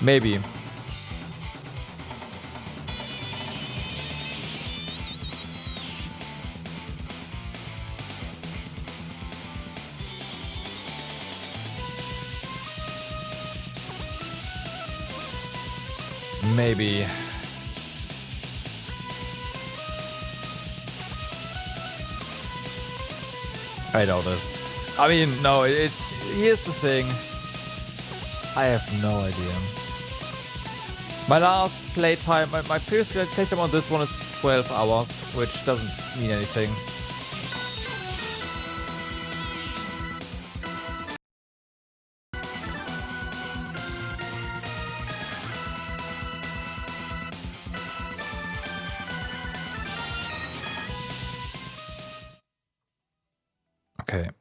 Maybe. Maybe. I doubt it. I mean, no, here's the thing. I have no idea. My last playtime, my previous playtime on this one is 12 hours, which doesn't mean anything. Okay,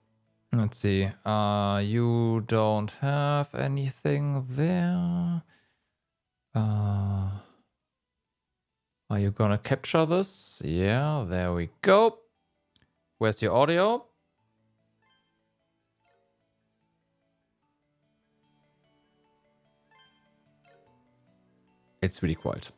let's see. You don't have anything there. Are you gonna capture this? Yeah, there we go. Where's your audio? It's really quiet.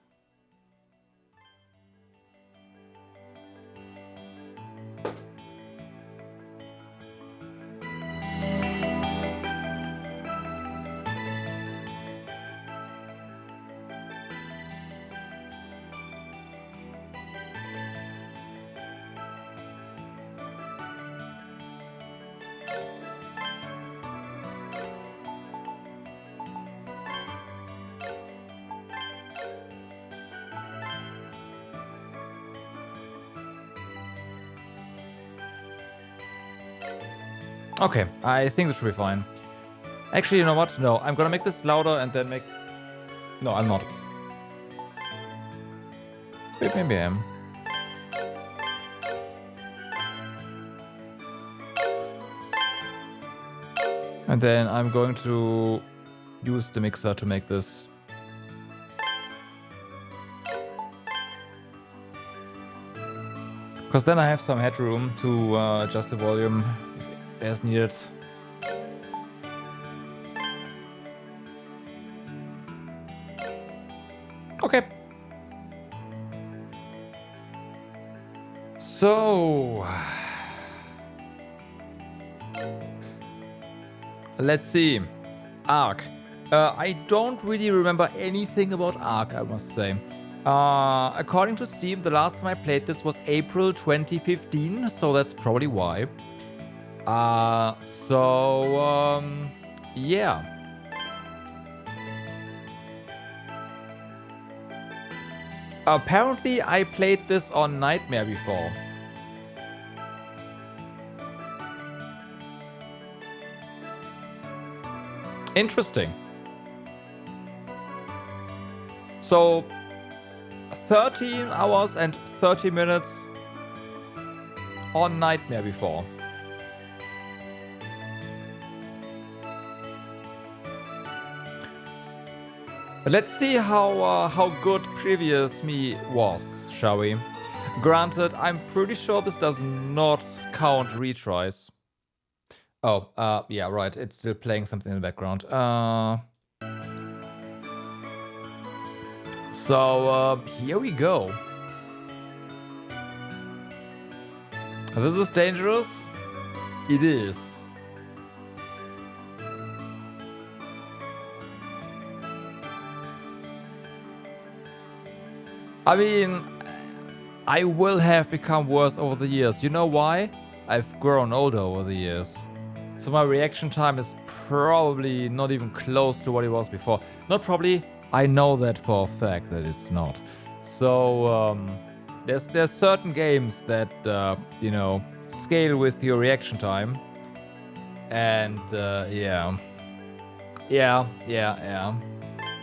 Okay, I think this should be fine. Actually, you know what? No, I'm gonna make this louder and then make... No, I'm not. Wait, maybe I am. And then I'm going to use the mixer to make this. Because then I have some headroom to adjust the volume as needed. Okay. So... let's see. Ark. I don't really remember anything about Ark, I must say. According to Steam, the last time I played this was April 2015, so that's probably why. Yeah. Apparently, I played this on Nightmare before. Interesting. So, 13 hours and 30 minutes on Nightmare before. Let's see how good previous me was, shall we? Granted, I'm pretty sure this does not count retries. Oh, yeah, right. It's still playing something in the background. So, here we go. This is dangerous. It is. I mean, I will have become worse over the years. You know why? I've grown older over the years. So my reaction time is probably not even close to what it was before. Not probably, I know that for a fact that it's not. So, there's certain games that, you know, scale with your reaction time. And, yeah.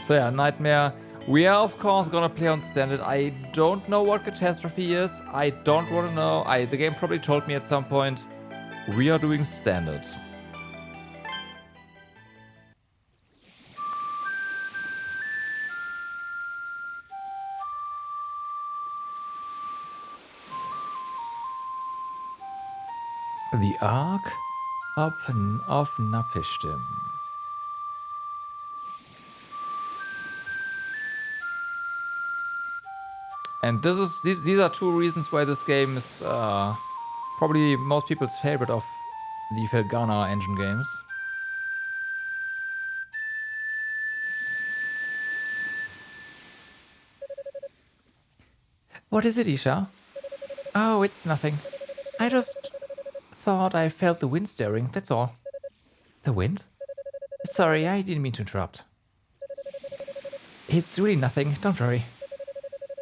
So yeah, Nightmare. We are, of course, gonna play on Standard. I don't know what Catastrophe is. I don't want to know. The game probably told me at some point. We are doing Standard. The Ark of Napishtim. And these are two reasons why this game is probably most people's favorite of the Felgana engine games. What is it, Isha? Oh, it's nothing. I just thought I felt the wind stirring, that's all. The wind? Sorry, I didn't mean to interrupt. It's really nothing, don't worry.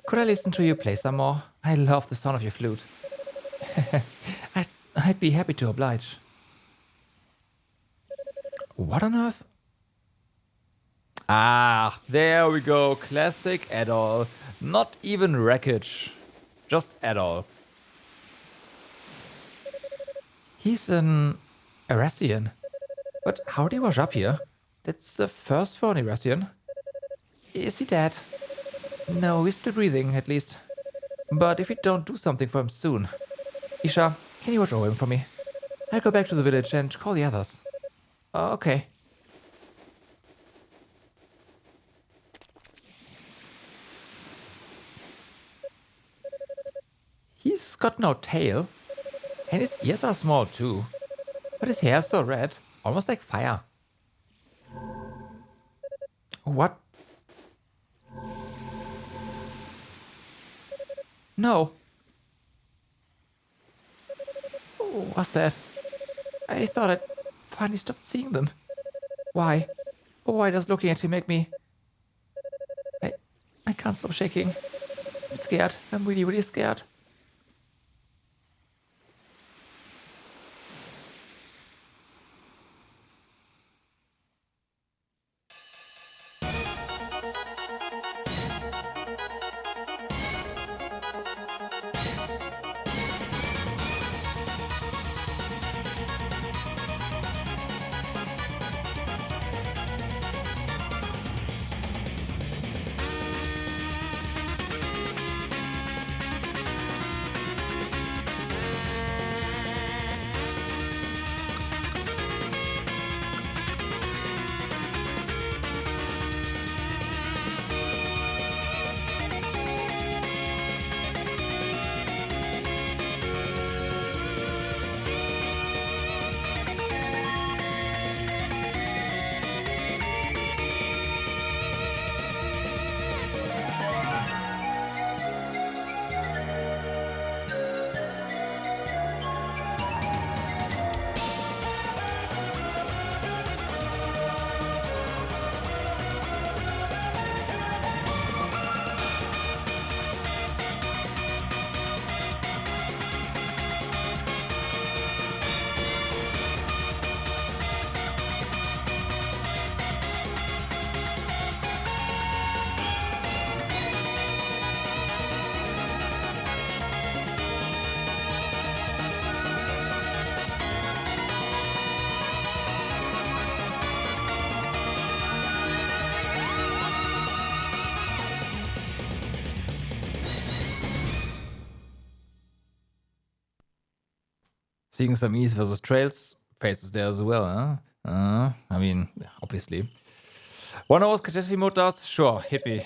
Could I listen to you play some more? I love the sound of your flute. I'd be happy to oblige. What on earth? Ah, there we go. Classic Adol. Not even wreckage. Just Adol. He's an Erasian. But how did he wash up here? That's the first for an Erasian. Is he dead? No, he's still breathing, at least. But if we don't do something for him soon... Isha, can you watch over him for me? I'll go back to the village and call the others. Okay. He's got no tail. And his ears are small too. But his hair is so red, almost like fire. What? No. What's that? I thought I'd finally stopped seeing them. Why? Why does looking at him make me... I can't stop shaking. I'm scared. I'm really, really scared. Seeing some East versus Trails faces there as well, huh? I mean, obviously. Wonder what catastrophe mode does? Sure, hit me.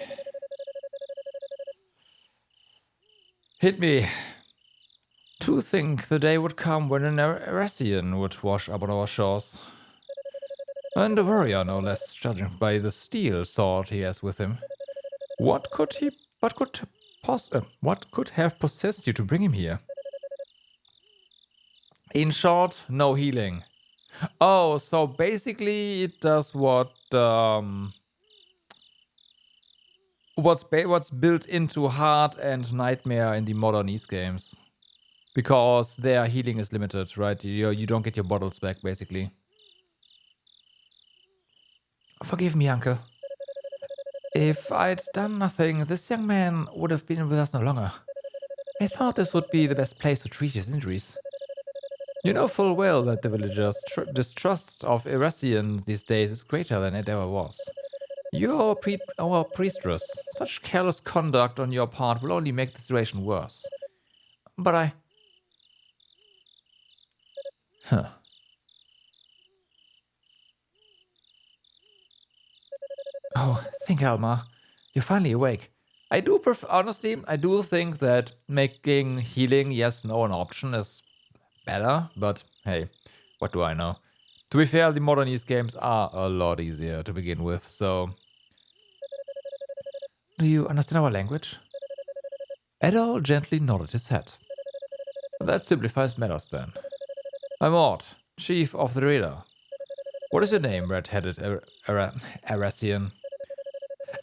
Hit me. To think the day would come when an Erasian would wash up on our shores. And a warrior, no less, judging by the steel sword he has with him. What could have possessed you to bring him here? In short, no healing. Oh, so basically it does what's built into Heart and Nightmare in the modern East games. Because their healing is limited, right? You don't get your bottles back, basically. Forgive me, uncle. If I'd done nothing, this young man would have been with us no longer. I thought this would be the best place to treat his injuries. You know full well that the villagers' distrust of Erasians these days is greater than it ever was. You're our priestress. Such careless conduct on your part will only make the situation worse. But Huh. Oh, think, Alma. You're finally awake. I do honestly, I do think that making healing yes, no an option is better, but hey, what do I know? To be fair, the modern Ys games are a lot easier to begin with, so... Do you understand our language? Adol gently nodded his head. That simplifies matters then. I'm Ord, chief of the radar. What is your name, red-headed Arasian?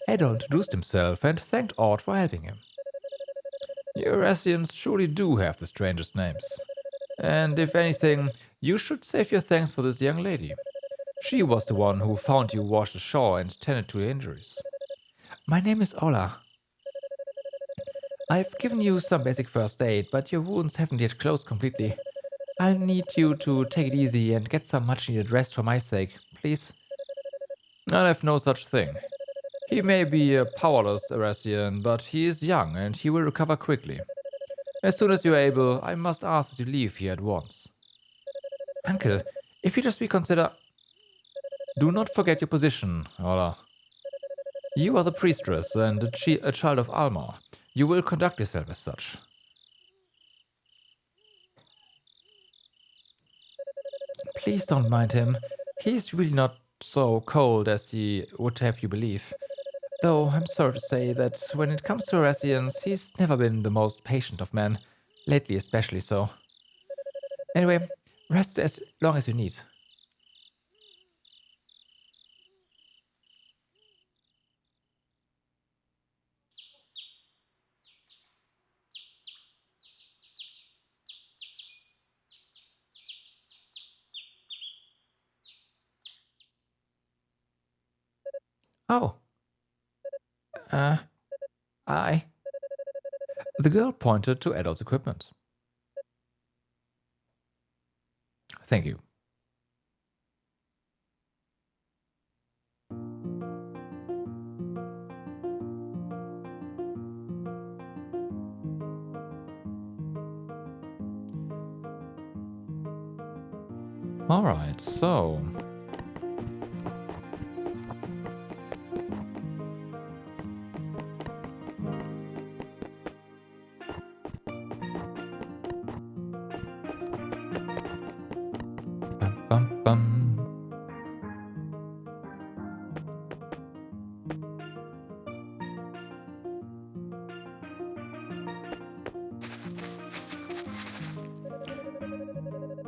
Adol introduced himself and thanked Ord for helping him. You Arasians truly do have the strangest names. And if anything, you should save your thanks for this young lady. She was the one who found you washed ashore and tended to your injuries. My name is Ola. I've given you some basic first aid, but your wounds haven't yet closed completely. I'll need you to take it easy and get some much needed rest for my sake, please. I'll have no such thing. He may be a powerless Arasian, but he is young and he will recover quickly. As soon as you are able, I must ask that you leave here at once. Uncle, if you just reconsider... Do not forget your position, Ola. You are the priestess and a child of Almar. You will conduct yourself as such. Please don't mind him. He's really not so cold as he would have you believe. Though I'm sorry to say that when it comes to Arasians, he's never been the most patient of men. Lately especially so. Anyway, rest as long as you need. Oh. I... The girl pointed to Adol's equipment. Thank you. Alright, so... Bum, bum.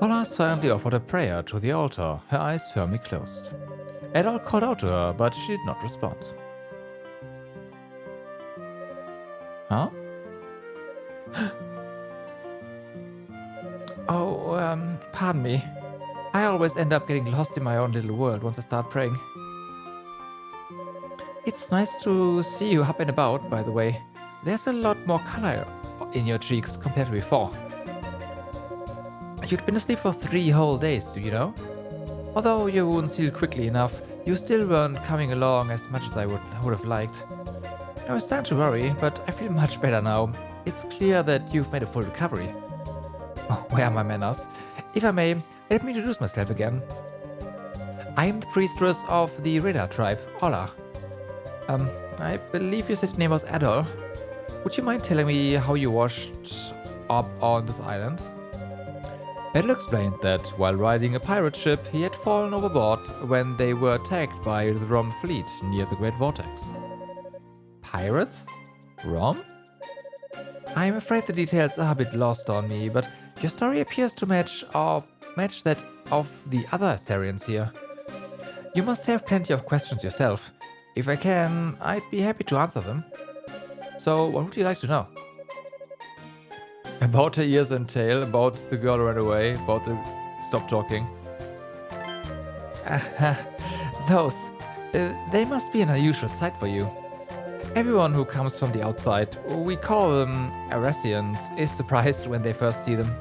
Ola silently offered a prayer to the altar, her eyes firmly closed. Adol called out to her, but she did not respond. Huh? Oh, pardon me. I always end up getting lost in my own little world once I start praying. It's nice to see you up and about, by the way. There's a lot more color in your cheeks compared to before. You'd been asleep for 3 whole days, do you know? Although your wounds healed quickly enough, you still weren't coming along as much as I would have liked. I was starting to worry, but I feel much better now. It's clear that you've made a full recovery. Oh, where are my manners? If I may, let me introduce myself again. I am the priestess of the Radar tribe, Ola. I believe you said your name was Adol. Would you mind telling me how you washed up on this island? Adol explained that while riding a pirate ship, he had fallen overboard when they were attacked by the Rom fleet near the Great Vortex. Pirate? Rom? I'm afraid the details are a bit lost on me, but your story appears to match that of the other Assyrians here. You must have plenty of questions yourself. If I can, I'd be happy to answer them. So, what would you like to know? About her ears and tail, about the girl who ran away, about the... Stop talking. Those. They must be an unusual sight for you. Everyone who comes from the outside, we call them Arasians, is surprised when they first see them.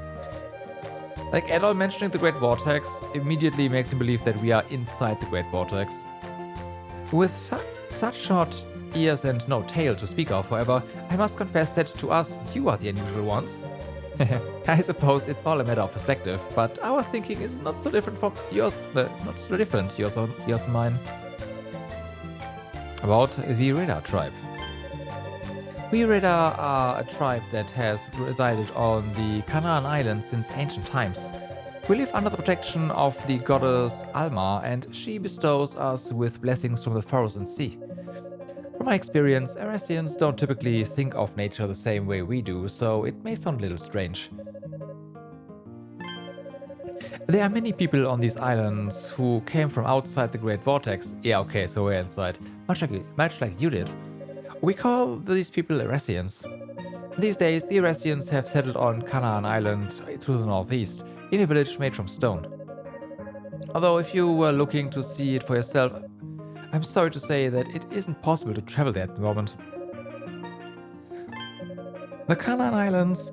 Like Adol mentioning the Great Vortex immediately makes me believe that we are inside the Great Vortex. With such short ears and no tail to speak of, however, I must confess that to us, you are the unusual ones. I suppose it's all a matter of perspective, but our thinking is not so different from yours, yours and mine. About the Radar tribe. We Reda are a tribe that has resided on the Canaan Islands since ancient times. We live under the protection of the goddess Alma, and she bestows us with blessings from the forest and sea. From my experience, Eresians don't typically think of nature the same way we do, so it may sound a little strange. There are many people on these islands who came from outside the Great Vortex. Yeah, okay, so we're inside. Much like you did. We call these people Eresians. These days, the Eresians have settled on Canaan Island to the northeast, in a village made from stone. Although if you were looking to see it for yourself, I'm sorry to say that it isn't possible to travel there at the moment. The Canaan Islands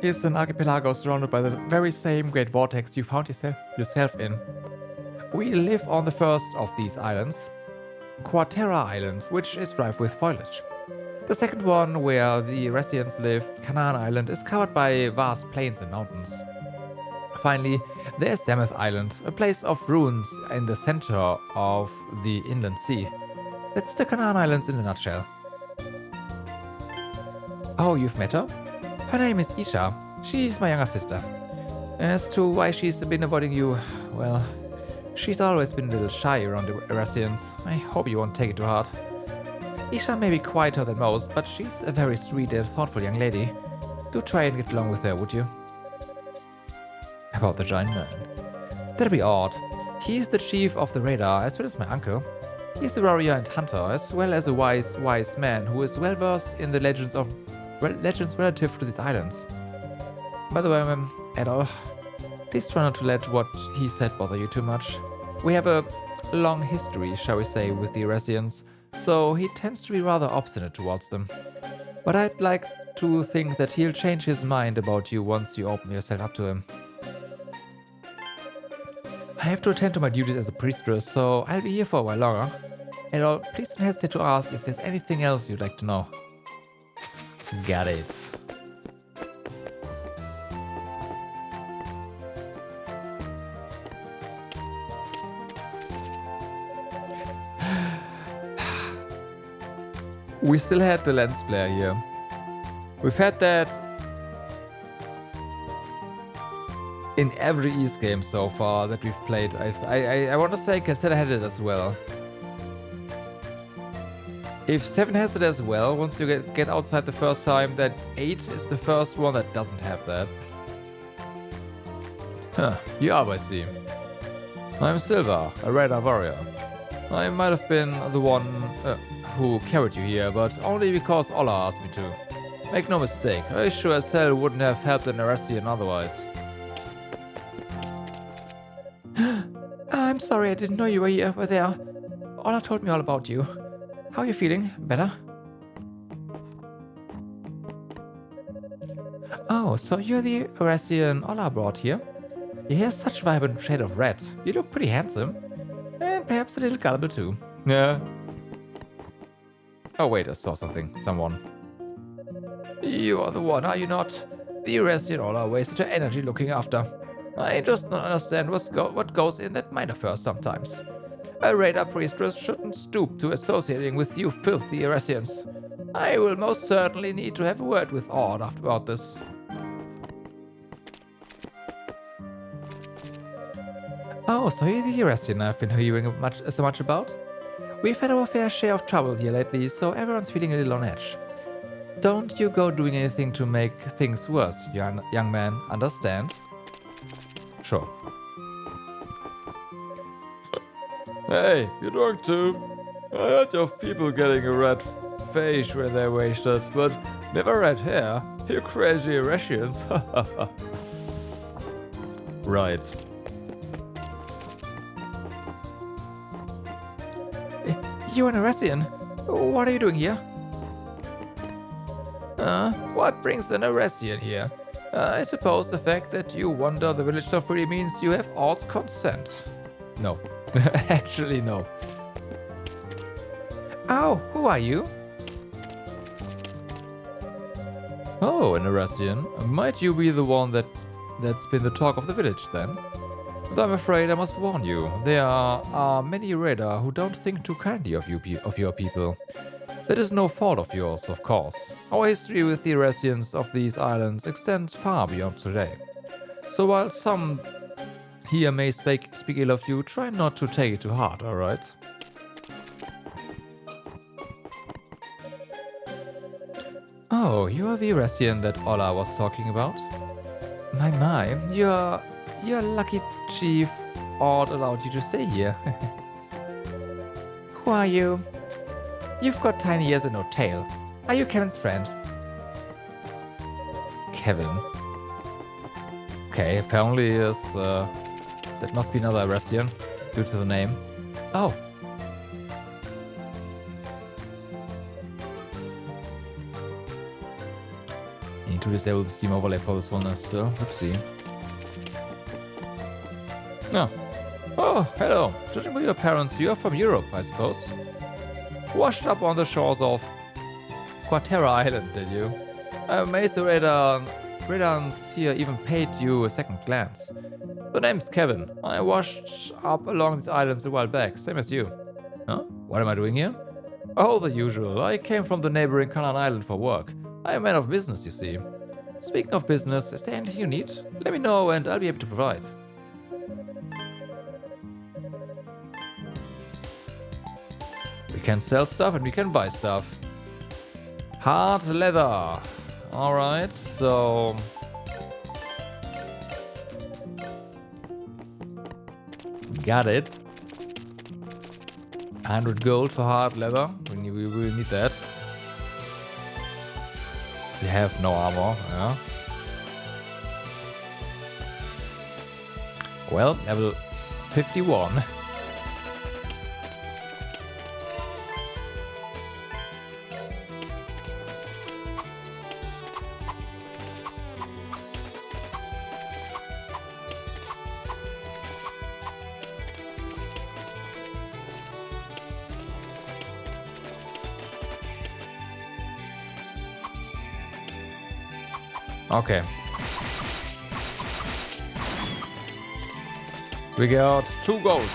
is an archipelago surrounded by the very same great vortex you found yourself in. We live on the first of these islands, Quatera Island, which is rife with foliage. The second one, where the residents live, Canaan Island, is covered by vast plains and mountains. Finally, there's Zameth Island, a place of ruins in the center of the inland sea. That's the Canaan Islands in a nutshell. Oh, you've met her? Her name is Isha. She's my younger sister. As to why she's been avoiding you, well, she's always been a little shy around the Eresians. I hope you won't take it to heart. Isha may be quieter than most, but she's a very sweet and thoughtful young lady. Do try and get along with her, would you? About the giant man. That'd be odd. He's the chief of the radar, as well as my uncle. He's a warrior and hunter, as well as a wise man who is well versed in the legends relative to these islands. By the way, Adol, please try not to let what he said bother you too much. We have a long history, shall we say, with the Eresians, so he tends to be rather obstinate towards them. But I'd like to think that he'll change his mind about you once you open yourself up to him. I have to attend to my duties as a priestess, so I'll be here for a while longer. And please don't hesitate to ask if there's anything else you'd like to know. Got it. We still had the lens flare here. We've had that in every East game so far that we've played. I want to say Quatera had it as well. If 7 has it as well, once you get outside the first time, then 8 is the first one that doesn't have that. Huh, you are, I see. I'm Silva, a radar warrior. I might have been the one who carried you here, but only because Ola asked me to. Make no mistake, I sure as hell wouldn't have helped an Eresian otherwise. I'm sorry, I didn't know you were there. Ola told me all about you. How are you feeling? Better? Oh, so you're the Eresian Ola brought here? Your hair's such a vibrant shade of red. You look pretty handsome. And perhaps a little gullible too. Yeah. Oh wait, I saw someone. You are the one, are you not? The Eresian Ola wasted her energy looking after. I just don't understand what goes in that mind of hers sometimes. A radar priestess shouldn't stoop to associating with you filthy Eresians. I will most certainly need to have a word with Ord about this. Oh, so you're the Eresian I've been hearing so much about? We've had our fair share of trouble here lately, so everyone's feeling a little on edge. Don't you go doing anything to make things worse, young man, understand? Sure. Hey, you're drunk too? I heard of people getting a red face when they're wasted, but never red hair. You crazy Eresians. Right. You're an Eresian? What are you doing here? What brings an Eresian here? I suppose the fact that you wander the village so freely means you have Ord's consent. No. Actually, no. Oh, who are you? Oh, an Eresian. Might you be the one that's been the talk of the village, then? Though I'm afraid I must warn you, there are many Reda who don't think too kindly of your people. That is no fault of yours, of course. Our history with the residents of these islands extends far beyond today. So while some here may speak ill of you, try not to take it to heart, alright? Oh, you are the Irasian that Ola was talking about? My, you're lucky Chief Ord allowed you to stay here. Who are you? You've got tiny ears and no tail. Are you Kevin's friend? Kevin. Okay, apparently is that must be another Irasian due to the name. Oh. Need to disable the Steam overlay for this one still. Oopsie. Oh. Oh, hello. Judging by your parents, you are from Europe, I suppose. Washed up on the shores of Quatera Island, did you? I'm amazed the Redans here even paid you a second glance. The name's Kevin. I washed up along these islands a while back, same as you. Huh? What am I doing here? Oh, the usual. I came from the neighboring Canaan Island for work. I am a man of business, you see. Speaking of business, is there anything you need? Let me know and I'll be able to provide. We can sell stuff and we can buy stuff. Hard leather. Alright, so... Got it. 100 gold for hard leather. We really need that. We have no armor, yeah. Well, level 51. Okay. We got 2 golds.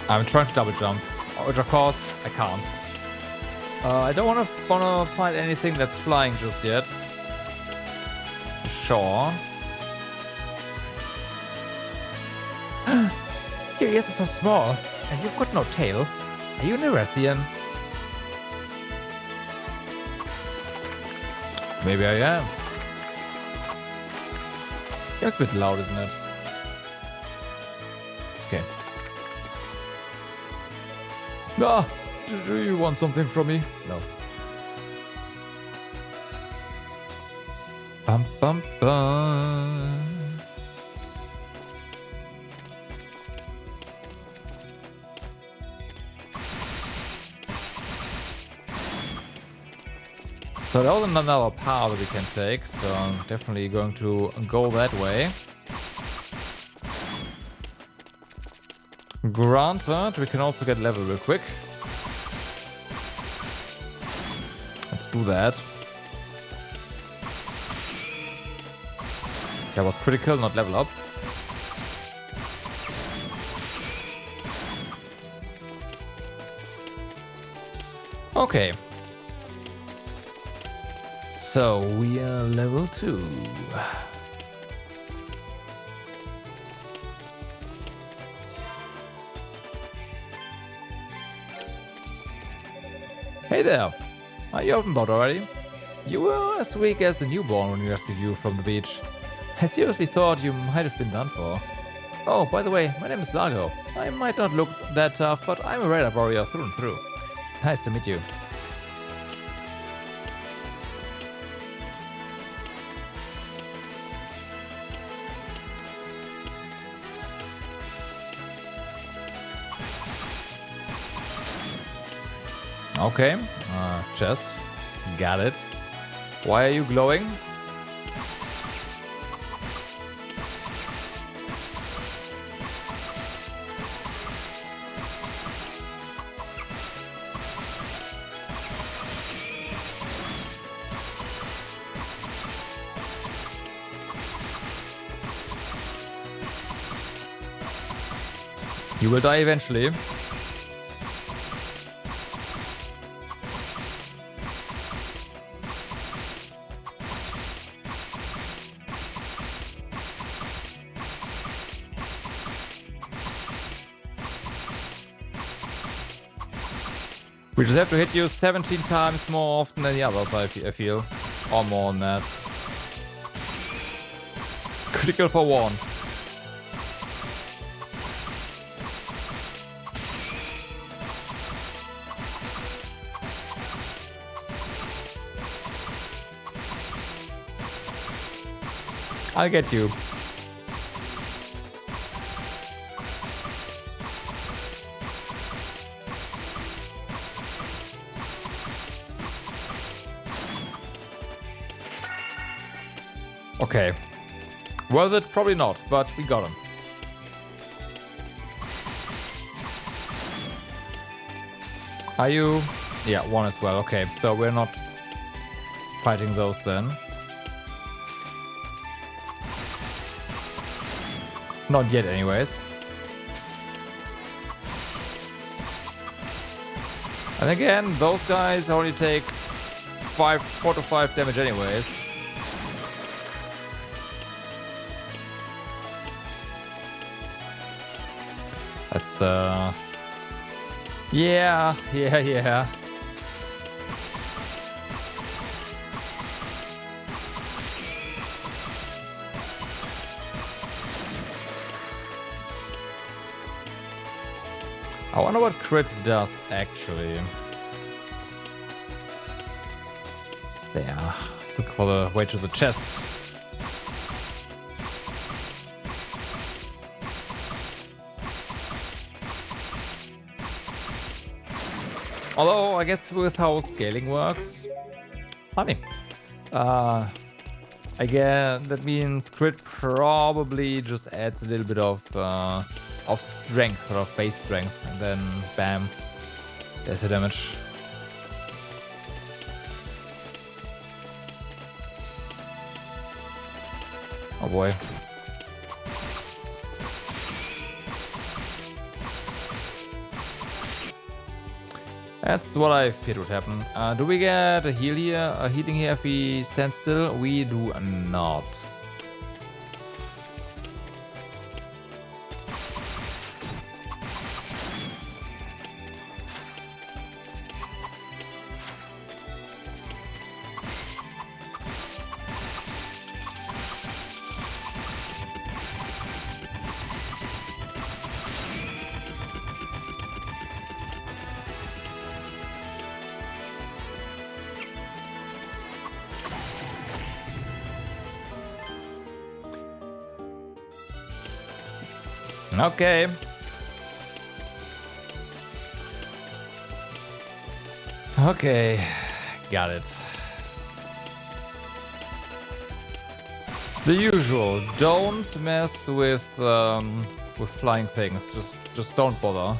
I'm trying to double jump, which of course I can't. I don't wanna find anything that's flying just yet. Sure. Your ears are so small, and you've got no tail. Are you an Irasian? Maybe I am. It's a bit loud, isn't it? Okay. Ah, do you want something from me? No. Bum bum bum. So there's another path that we can take, so I'm definitely going to go that way. Granted, we can also get level real quick. Let's do that. That was critical, not level up. Okay. So we are level 2. Hey there! Are you open boat already? You were as weak as a newborn when we rescued you from the beach. I seriously thought you might have been done for. Oh, by the way, my name is Largo. I might not look that tough, but I'm a radar warrior through and through. Nice to meet you. Okay, chest. Got it. Why are you glowing? You will die eventually. We just have to hit you 17 times more often than the others, I feel. Or more than that. Critical for 1. I'll get you. Okay. Worth it? Probably not, but we got him. Are you? Yeah, 1 as well. Okay, so we're not fighting those then. Not yet, anyways. And again, those guys only take 4 to 5 damage anyways. That's, yeah. I wonder what crit does, actually. There. Let's look for the way to the chest. Although, I guess with how scaling works... Funny. Again, that means crit probably just adds a little bit of strength, or of base strength, and then bam, there's the damage. Oh boy. That's what I feared would happen. Do we get a heal here? A healing here if we stand still? We do not. Okay. Okay, got it. The usual. Don't mess with flying things. Just don't bother.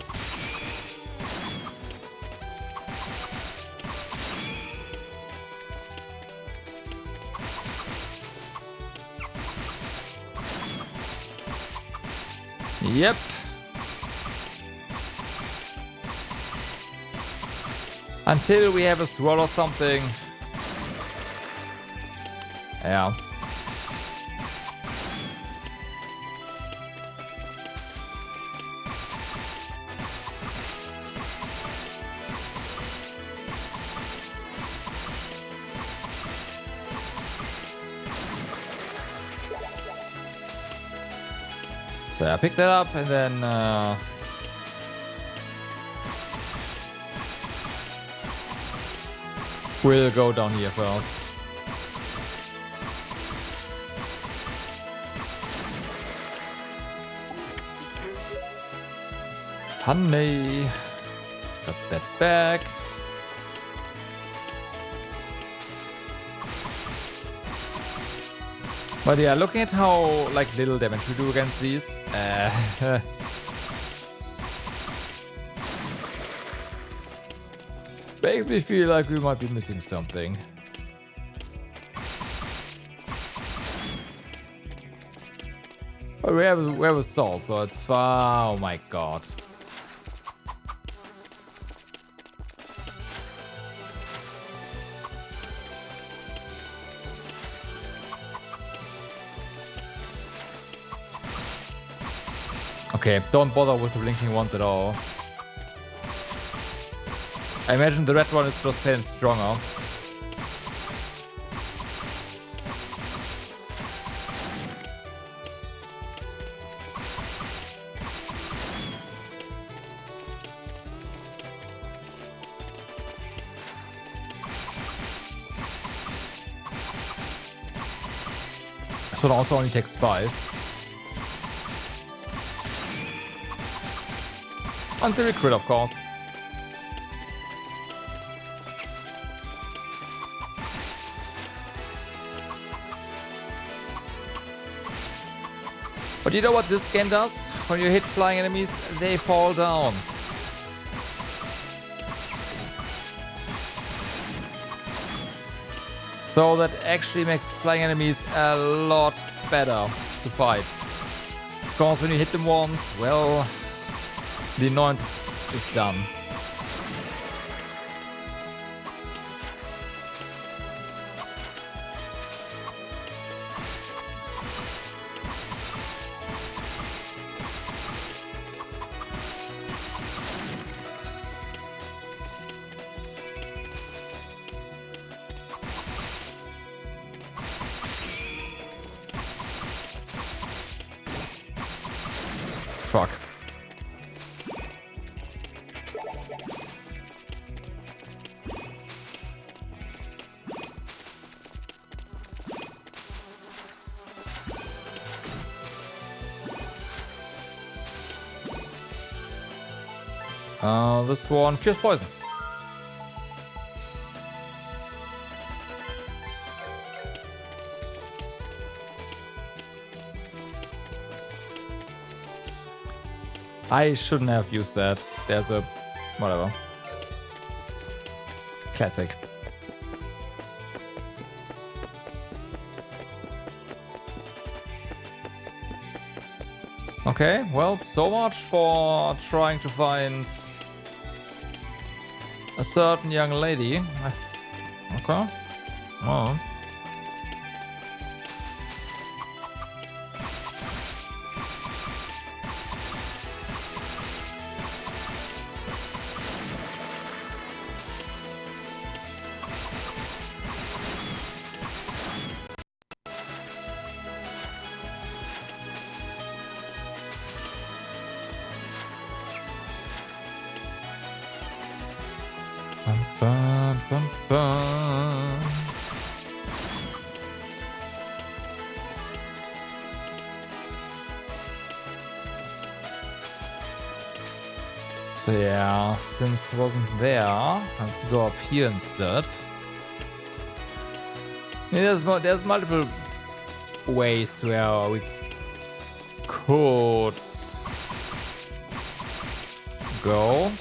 Yep. Until we have a swirl or something. Yeah. So I pick that up and then we'll go down here first. Honey, got that back. But yeah, looking at how like little damage we do against these, makes me feel like we might be missing something. Oh, we have a salt, so it's fine. Oh my god. Okay, don't bother with the blinking ones at all. I imagine the red one is just painted stronger. This one also only takes 5. Until we crit, of course. But you know what this game does? When you hit flying enemies, they fall down. So that actually makes flying enemies a lot better to fight. Because when you hit them once, well, the annoyance is done. Fuck. This one cures poison. I shouldn't have used that. There's a... whatever. Classic. Okay, well, so much for trying to find a certain young lady. Okay. Oh. Bum, bum, bum. So yeah, since it wasn't there, let's go up here instead. Yeah, there's multiple ways where we could go.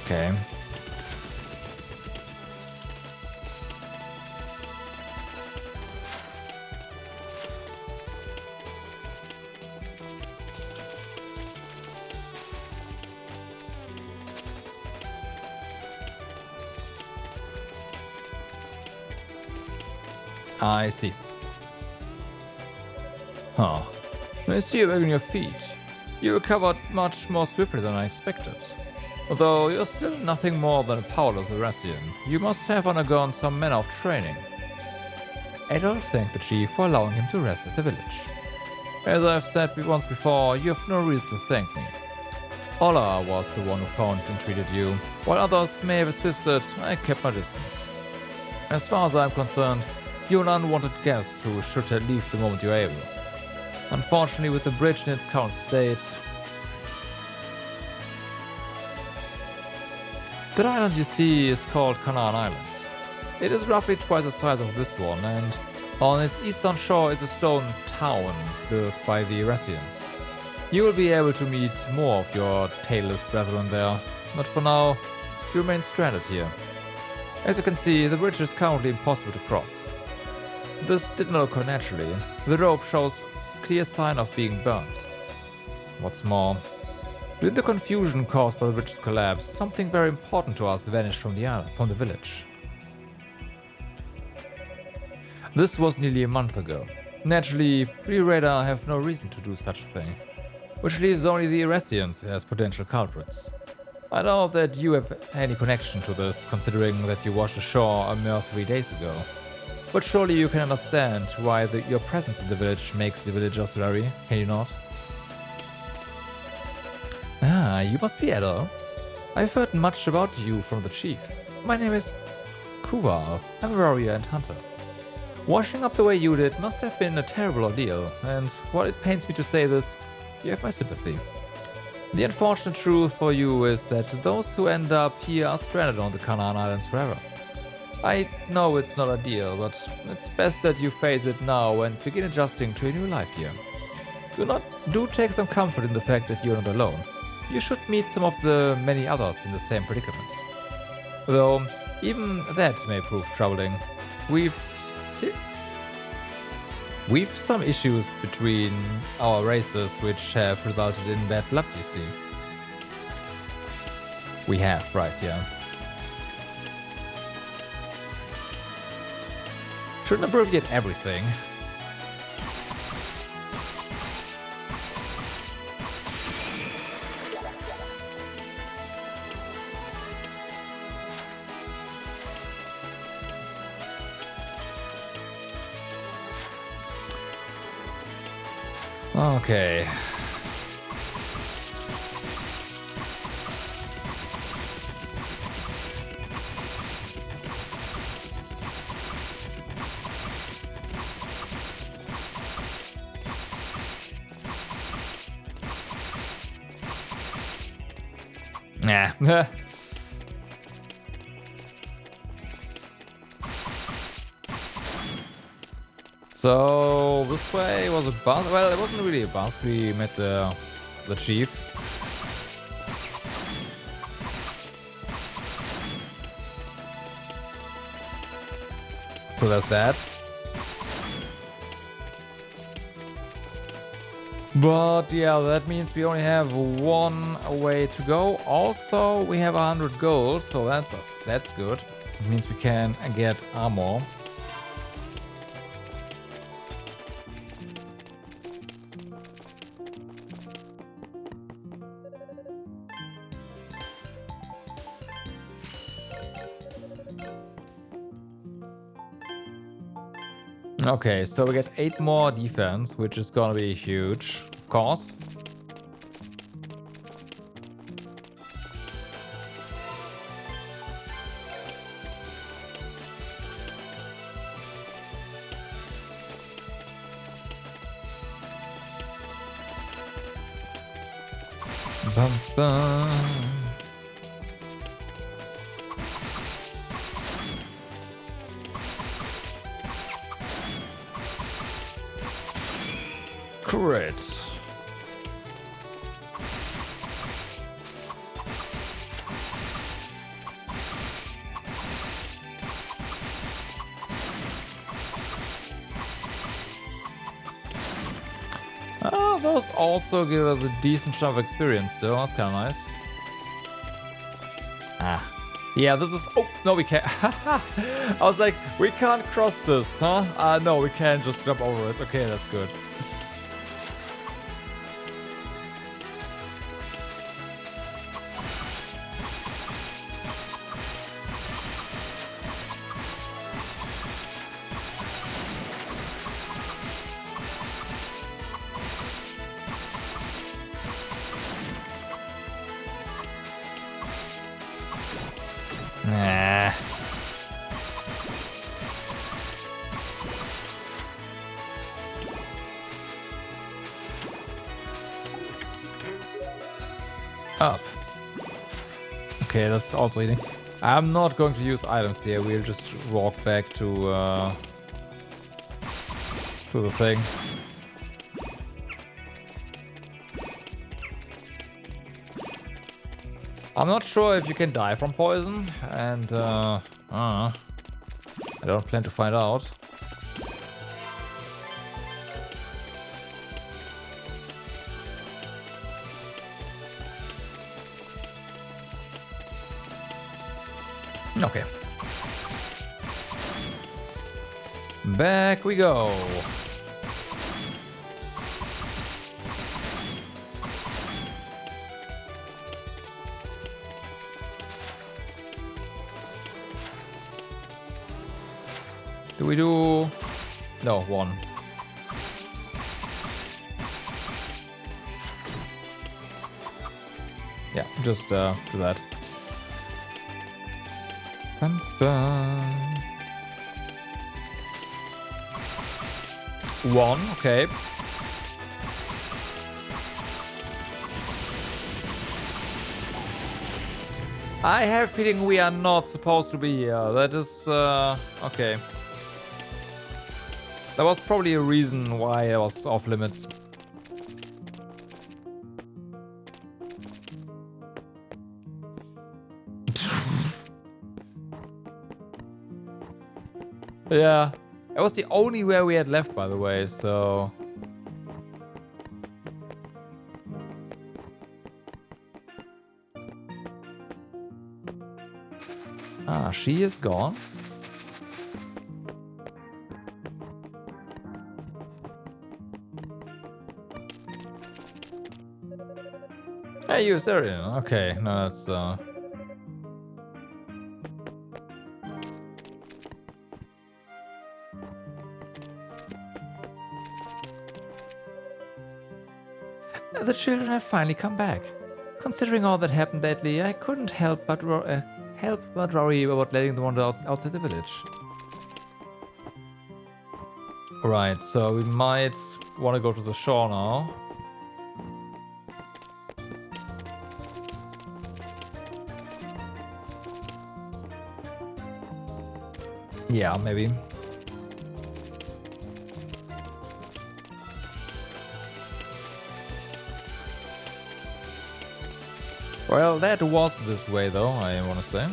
Okay. I see. Huh. I see you back on your feet. You recovered much more swiftly than I expected. Although you're still nothing more than a powerless Erasian, you must have undergone some manner of training. Adol thanked the chief for allowing him to rest at the village. As I've said once before, you have no reason to thank me. Ola was the one who found and treated you. While others may have assisted, I kept my distance. As far as I'm concerned, you're an unwanted guest who should leave the moment you're able. Unfortunately, with the bridge in its current state, that island you see is called Canaan Island. It is roughly twice the size of this one, and on its eastern shore is a stone town built by the Iresians. You will be able to meet more of your tailless brethren there, but for now, you remain stranded here. As you can see, the bridge is currently impossible to cross. This did not occur naturally. The rope shows clear sign of being burnt. What's more, with the confusion caused by the bridge's collapse, something very important to us vanished from the island, from the village. This was nearly a month ago. Naturally, we radar have no reason to do such a thing, which leaves only the Iresians as potential culprits. I doubt that you have any connection to this, considering that you washed ashore a mere 3 days ago. But surely you can understand why your presence in the village makes the villagers wary, can you not? Ah, you must be Edo. I've heard much about you from the chief. My name is Kuval. I'm a warrior and hunter. Washing up the way you did must have been a terrible ordeal, and while it pains me to say this, you have my sympathy. The unfortunate truth for you is that those who end up here are stranded on the Canaan Islands forever. I know it's not ideal, but it's best that you face it now and begin adjusting to a new life here. Do take some comfort in the fact that you're not alone. You should meet some of the many others in the same predicament. Though, even that may prove troubling. We've some issues between our races which have resulted in bad blood, you see. We have, right, yeah. Shouldn't abbreviate everything. Okay. Nah. So this way was a bus. Well, it wasn't really a bus. We met the chief. So there's that. But yeah, that means we only have one way to go. Also, we have 100 gold, so that's good. It means we can get armor. Okay, so we get 8 more defense, which is gonna be huge, of course. Bum, bum. Crit. Those also give us a decent chunk of experience still. That's kind of nice. Yeah, this is... Oh, no, we can't. I was like, we can't cross this, huh? No, we can't just jump over it. Okay, that's good. Nah. Up. Okay, that's also eating. I'm not going to use items here. We'll just walk back to the thing. I'm not sure if you can die from poison, and I don't plan to find out. Okay. Back we go. Do we do... No, one. Yeah, just do that. Bum, bum. One, okay. I have a feeling we are not supposed to be here. That is, okay. There was probably a reason why I was off limits. Yeah. It was the only way we had left, by the way, so... Ah, she is gone. Hey, you Syrian. Okay, no, that's The children have finally come back. Considering all that happened lately, I couldn't help but worry about letting them wander outside the village. Right, so we might want to go to the shore now. Yeah, maybe. Well, that was this way though, I want to say.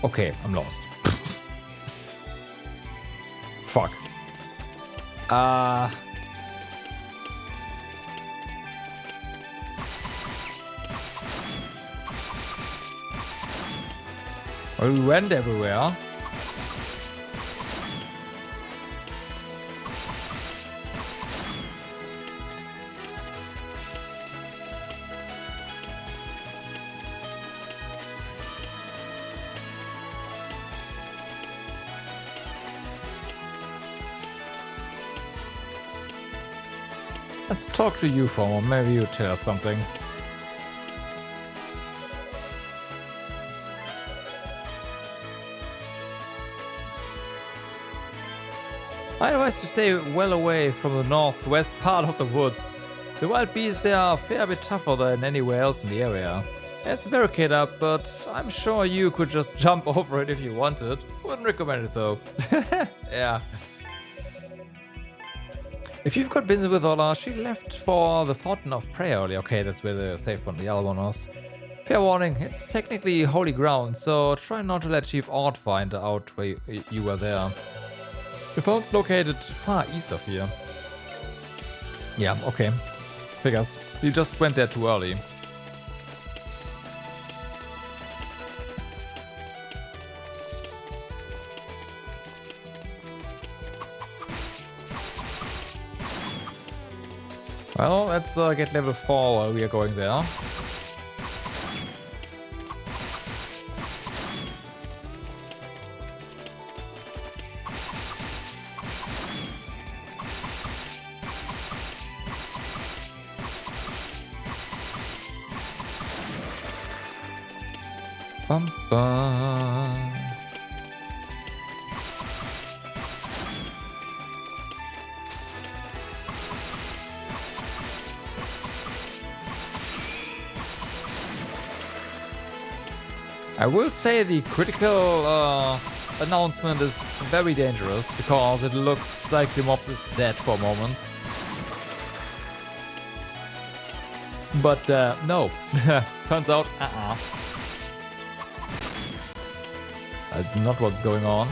Okay, I'm lost. Fuck. Well, we went everywhere. Let's talk to you for a moment. Maybe you tell us something. I advise to stay well away from the northwest part of the woods. The wild beasts there are a fair bit tougher than anywhere else in the area. There's a barricade up, but I'm sure you could just jump over it if you wanted. Wouldn't recommend it though. Yeah. If you've got business with Ola, she left for the Fountain of Prayer earlier. Okay, that's where the safe point, the other one was. Fair warning, it's technically holy ground, so try not to let Chief Ord find out where you were there. The fountain's located far east of here. Yeah, okay. Figures. You just went there too early. Well, let's get level 4 while we are going there. Bum, bum. I will say the critical announcement is very dangerous because it looks like the mob is dead for a moment. But no, turns out, that's not what's going on.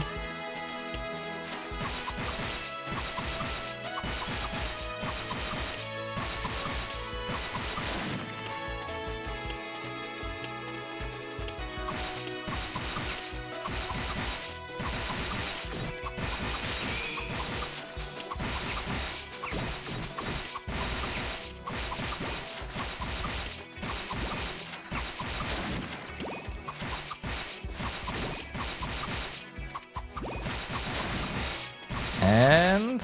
And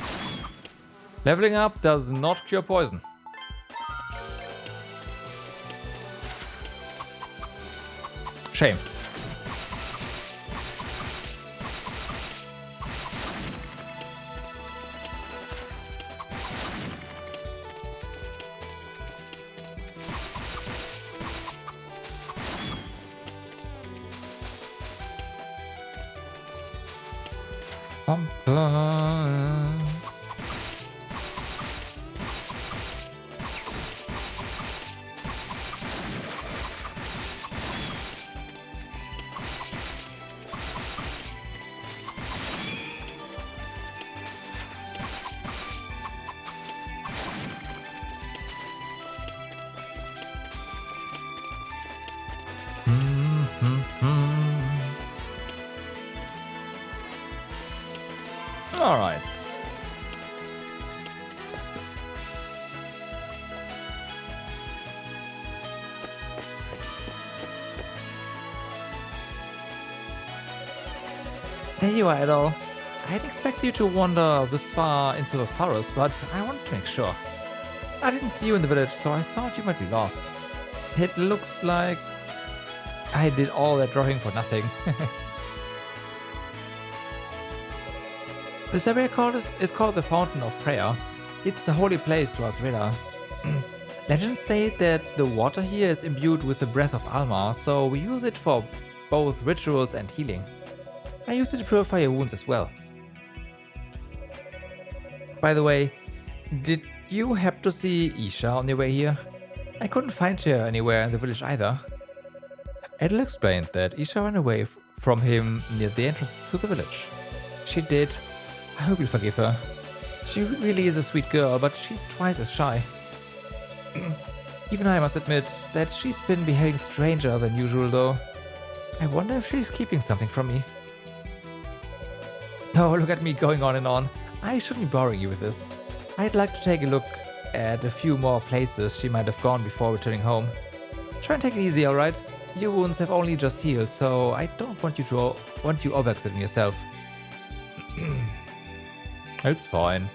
leveling up does not cure poison. Shame. Bum, bum. All right. There you are, Idol. I'd expect you to wander this far into the forest, but I wanted to make sure. I didn't see you in the village, so I thought you might be lost. It looks like I did all that drawing for nothing. This area is called the Fountain of Prayer. It's a holy place to Asveda. Legends say that the water here is imbued with the breath of Alma, so we use it for both rituals and healing. I used it to purify your wounds as well. By the way, did you happen to see Isha on your way here? I couldn't find her anywhere in the village either. Edel explained that Isha ran away from him near the entrance to the village. She did. I hope you'll forgive her. She really is a sweet girl, but she's twice as shy. Even I must admit that she's been behaving stranger than usual though. I wonder if she's keeping something from me. Oh, look at me going on and on. I shouldn't be boring you with this. I'd like to take a look at a few more places she might have gone before returning home. Try and take it easy, alright? Your wounds have only just healed, so I don't want you overexerting yourself. It's fine.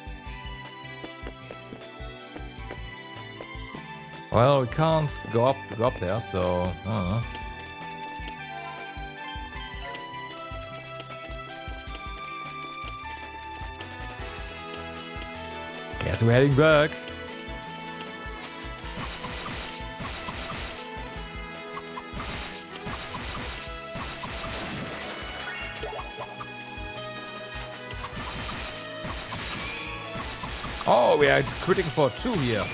Well, we can't go up there, so I don't know. Guess we're heading back. Oh, we are critting for 2 here.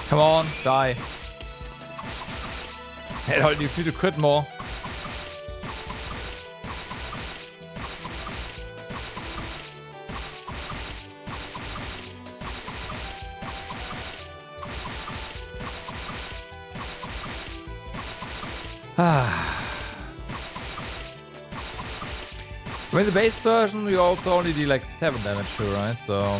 Come on, die. Hey, I need you to crit more. With the base version, you also only do like 7 damage too, right? So...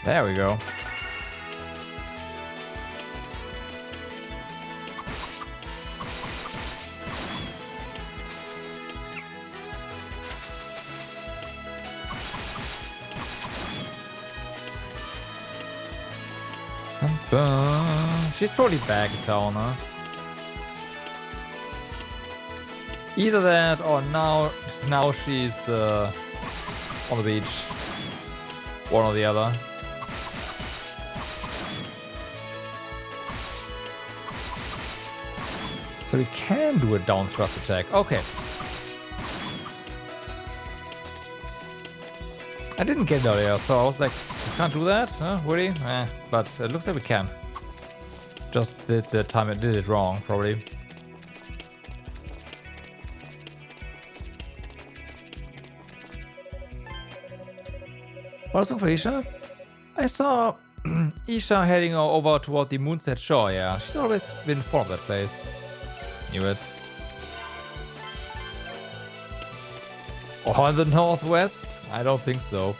There we go. She's probably back in town, huh? Either that or now she's on the beach. One or the other. So we can do a down thrust attack. Okay. I didn't get it earlier, so I was like, we can't do that? Huh? Really? But it looks like we can. Just the time I did it wrong, probably. What was for Isha? I saw Isha heading over toward the Moonset Shore, yeah. She's always been fond of that place. Knew it. Or in the northwest? I don't think so.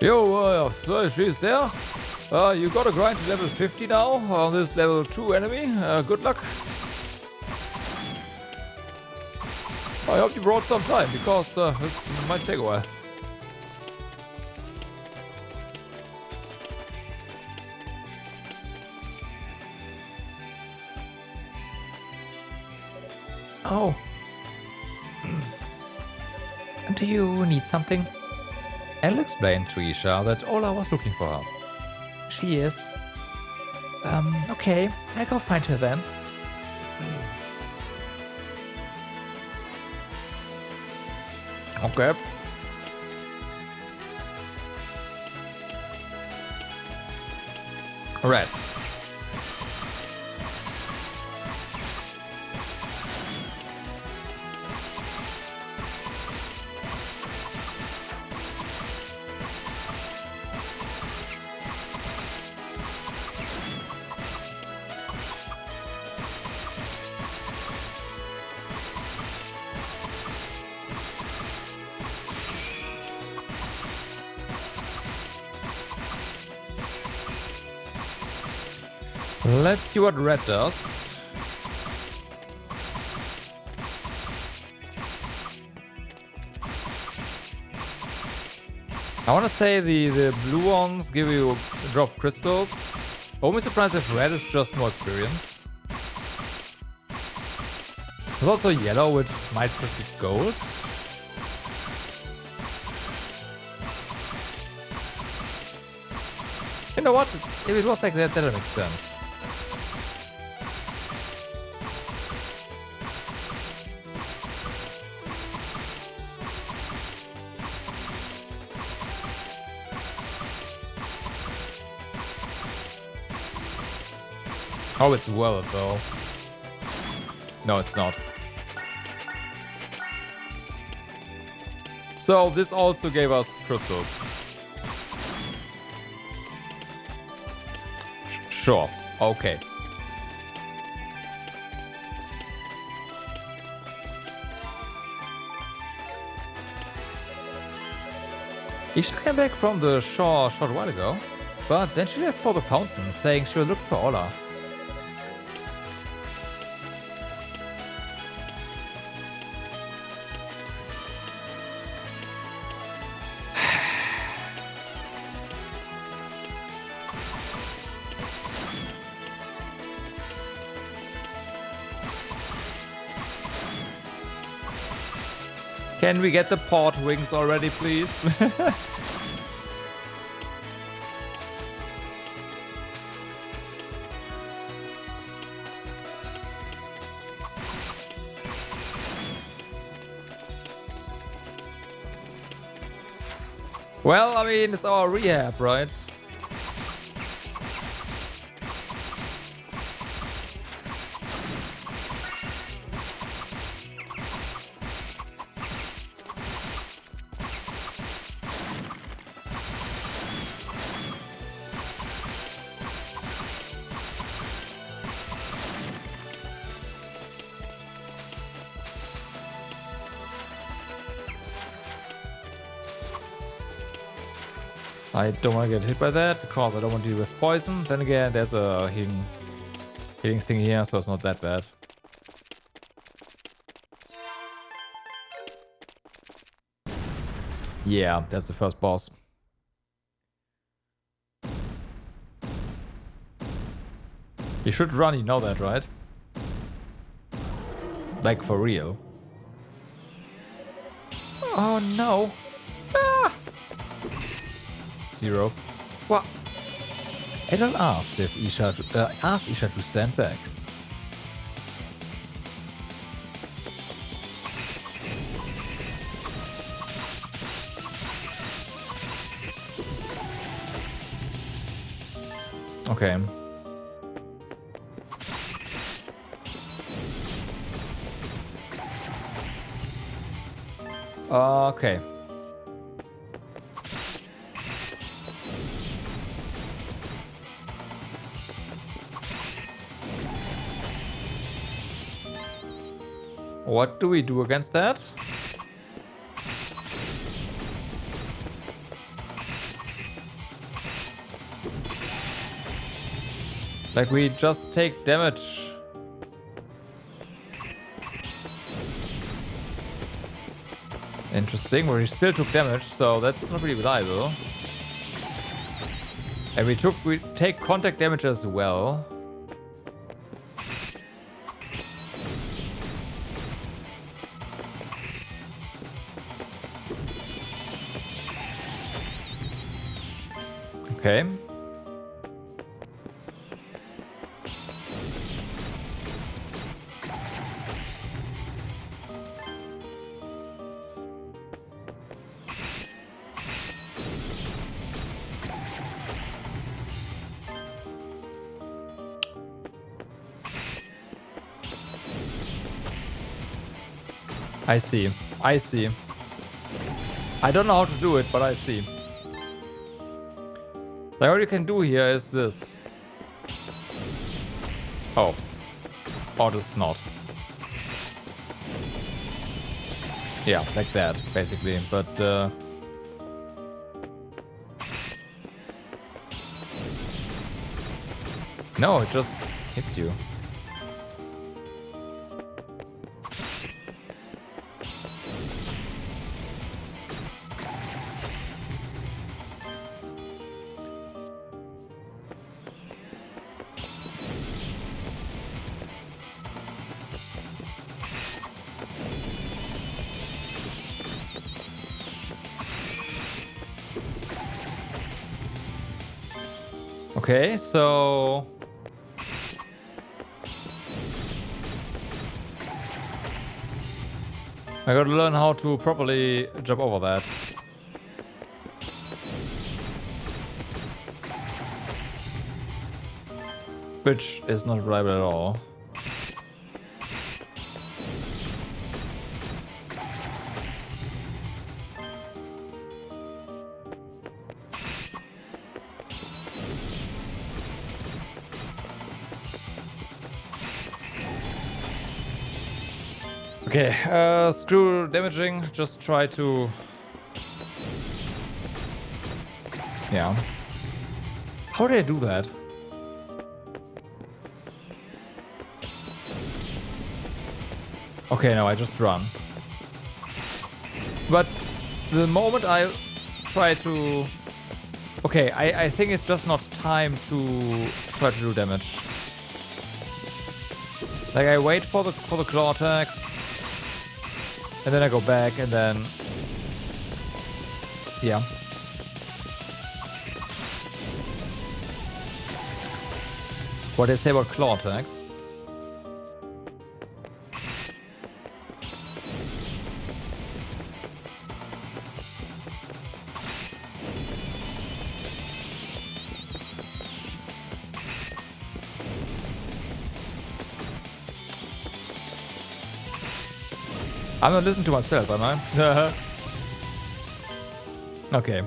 Yo, she's there. You gotta grind to level 50 now on this level 2 enemy. Good luck. I hope you brought some time, because it might take a while. Oh. Do you need something? I'll explain to Isha that Ola was looking for her. She is. Okay. I'll go find her then. Okay. Right. Let's see what red does. I want to say the blue ones give you drop crystals. Only surprised if red is just more experience. There's also yellow, which might just be gold. You know what? If it was like that, that makes sense. Oh, it's well though. No, it's not. So this also gave us crystals. Sure. Okay. Isha came back from the shore a short while ago, but then she left for the fountain, saying she will look for Ola. Can we get the port wings already, please? Well, I mean, it's our rehab, right? I don't want to get hit by that because I don't want to deal with poison. Then again, there's a healing thing here, so it's not that bad. Yeah, that's the first boss. You should run, you know that, right? Like, for real. Oh, no. Ah! 0. What? Edel asked if Isha asked Isha to stand back. Okay. Okay. What do we do against that? Like, we just take damage. Interesting, we still took damage, so that's not really reliable. And we take contact damage as well. Okay. I see. I see. I don't know how to do it, but I see. Like, all you can do here is this. Oh. Or just not. Yeah, like that, basically. But, no, it just hits you. Okay, so I gotta learn how to properly jump over that. Which is not reliable at all. Okay, screw damaging, just try to... Yeah. How did I do that? Okay, no, I just run. But the moment I try to... Okay, I think it's just not time to try to do damage. Like, I wait for the claw attacks. And then I go back and then... Yeah. What do they say about claw attacks? I'm not listening to myself, am I? Okay.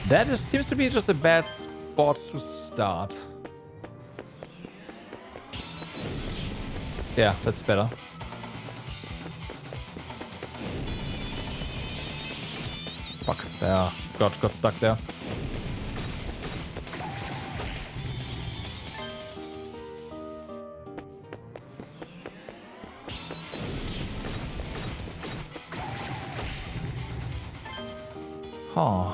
That seems to be just a bad spot to start. Yeah, that's better. Fuck, there. Got stuck there. Huh.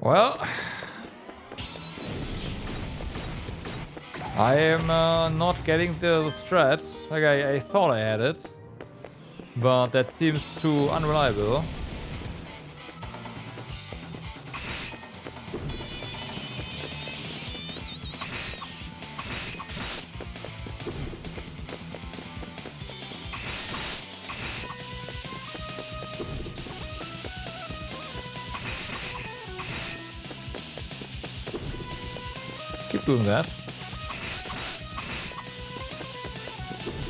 Well, I am not getting the strat. Like I thought I had it, but that seems too unreliable. Keep doing that.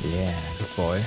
Yeah, good boy.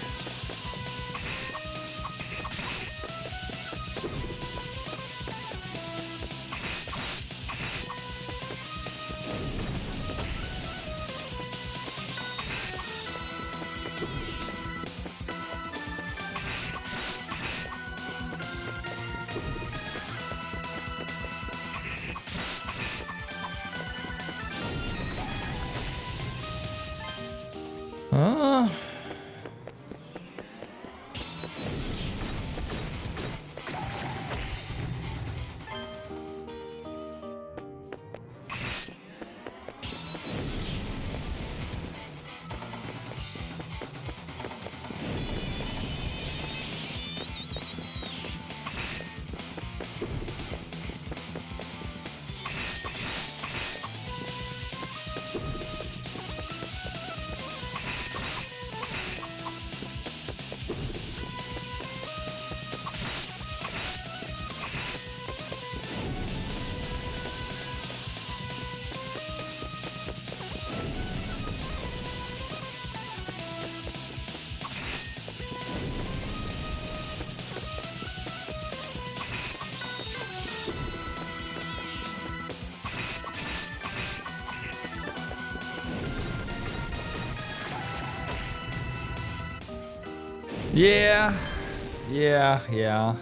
Yeah.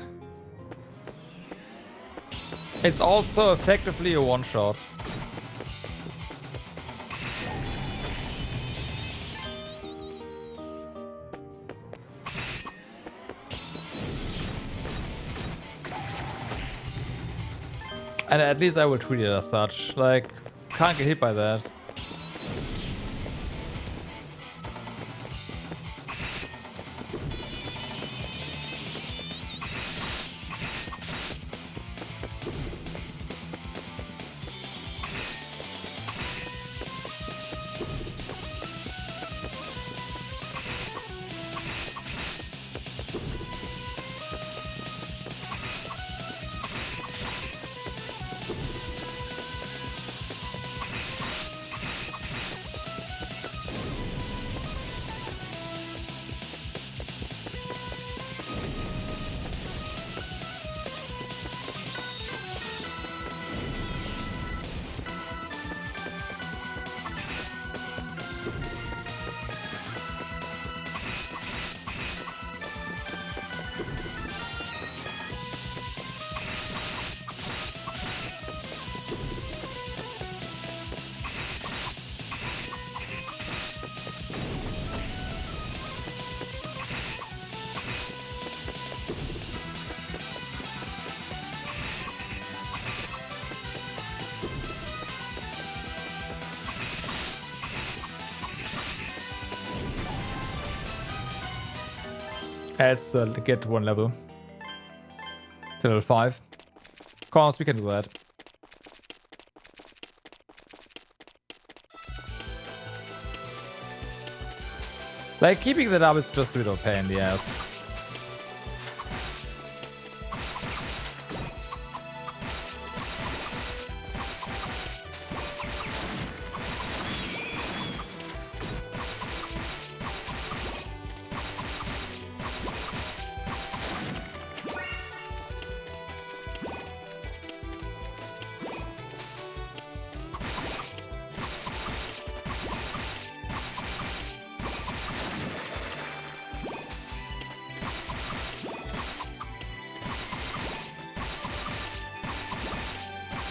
It's also effectively a one-shot. And at least I will treat it as such. Like, can't get hit by that. Let's get one level. To level 5. Of course, we can do that. Like, keeping that up is just a bit of a pain in the ass.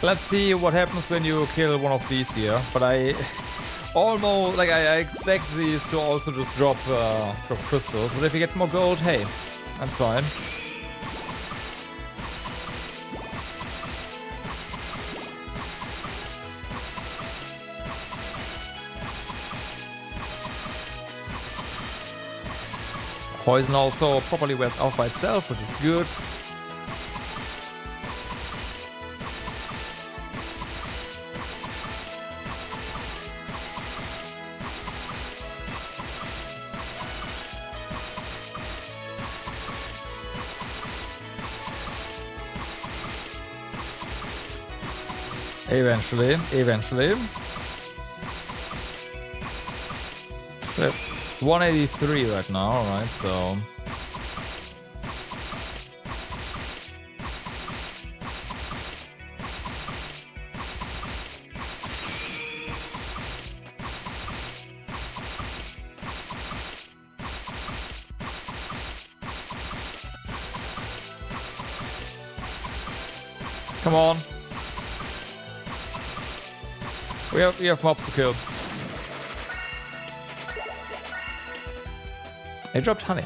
Let's see what happens when you kill one of these here. But I almost like I expect these to also just drop crystals. But if you get more gold, hey, that's fine. Poison also properly wears off by itself, which is good. Eventually. We're 183 right now, alright, so... Come on. We have mobs to kill. I dropped honey.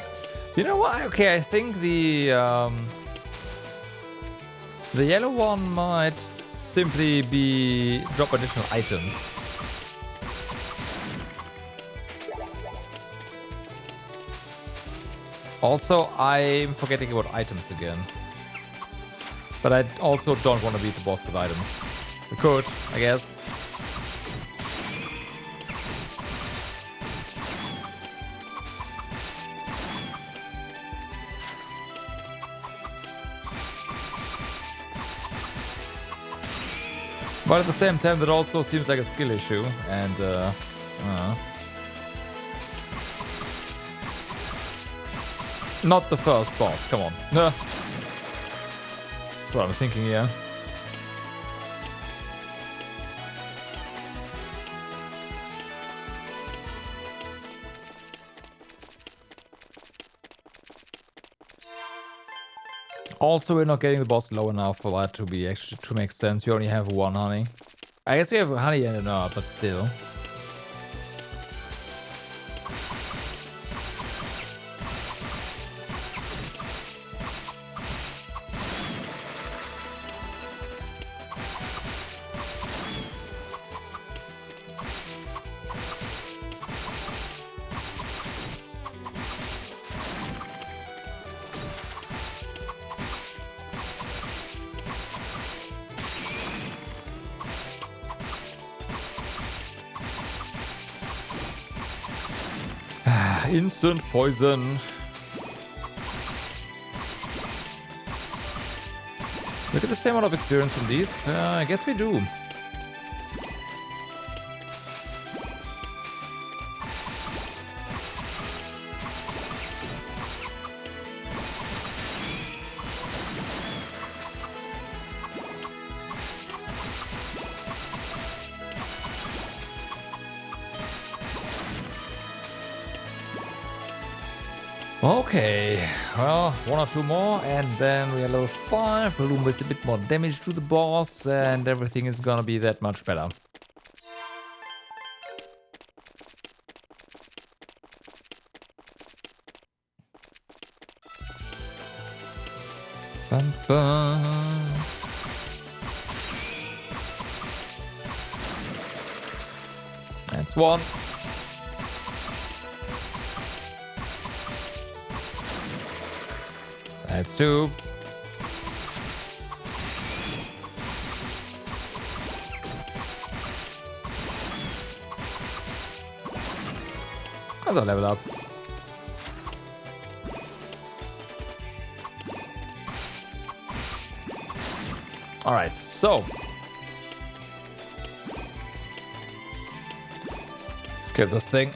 You know what? Okay, I think the yellow one might simply be drop additional items. Also, I'm forgetting about items again. But I also don't want to beat the boss with items. We could, I guess. But at the same time, that also seems like a skill issue, and not the first boss, come on. No. That's what I'm thinking, yeah. Also, we're not getting the boss low enough for that to be actually to make sense. We only have one honey. I guess we have honey and an herb, but still. Instant poison. Look at the same amount of experience from these. I guess we do. Okay, well, one or two more, and then we are level 5. We'll do with a bit more damage to the boss, and everything is gonna be that much better. Bum, bum. That's one. That's 2. That's a level up. Alright, so. Let's get this thing.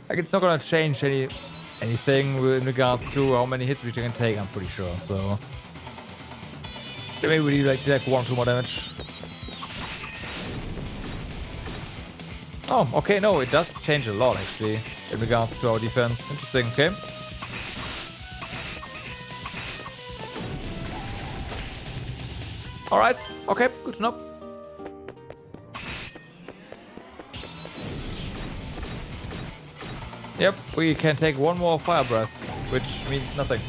Like, it's not gonna change anything in regards to how many hits we can take, I'm pretty sure, so. Maybe we like 1 or 2 more damage. Oh, okay, no, it does change a lot actually in regards to our defense. Interesting, okay. Alright, okay, good to know. Yep, we can take 1 more fire breath, which means nothing.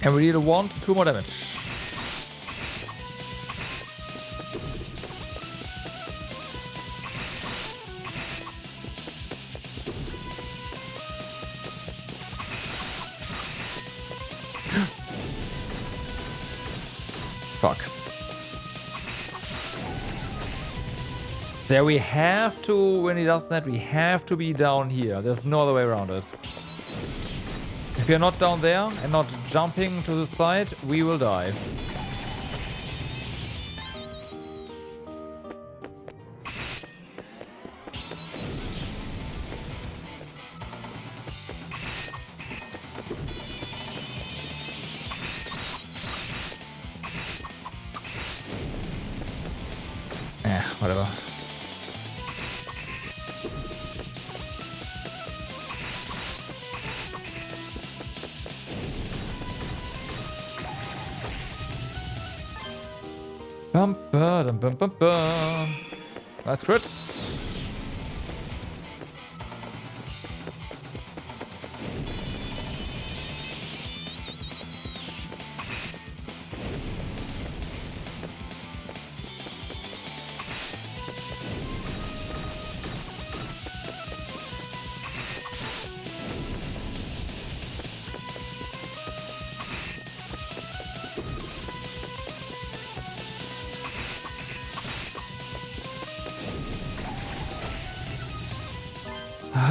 And we need 1 to 2 more damage. Fuck. So we have to, when he does that, we have to be down here. There's no other way around it. If you're not down there and not jumping to the side, we will die. Whatever. Bum ba dum bum bum bum. Nice crit.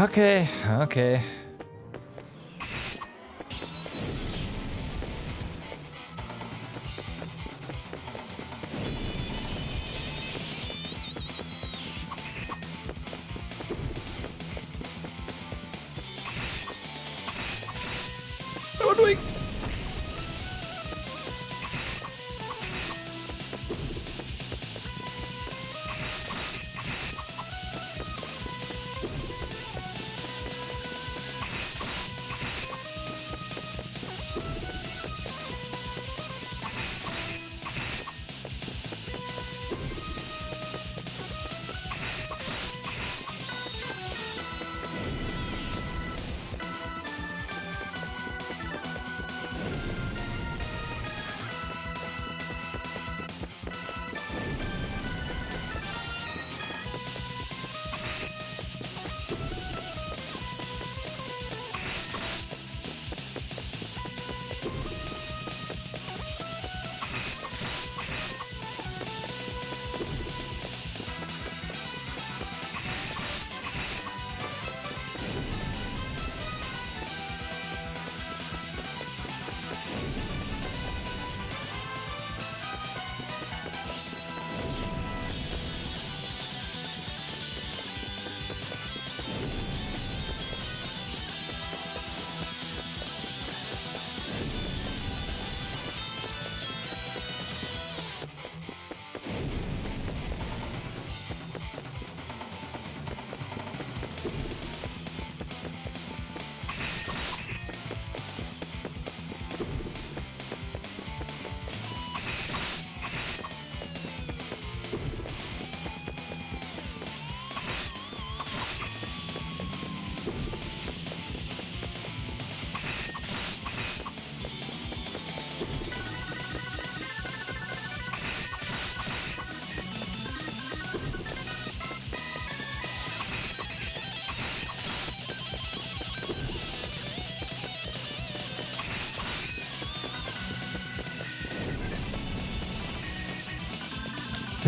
Okay, okay. What am I doing?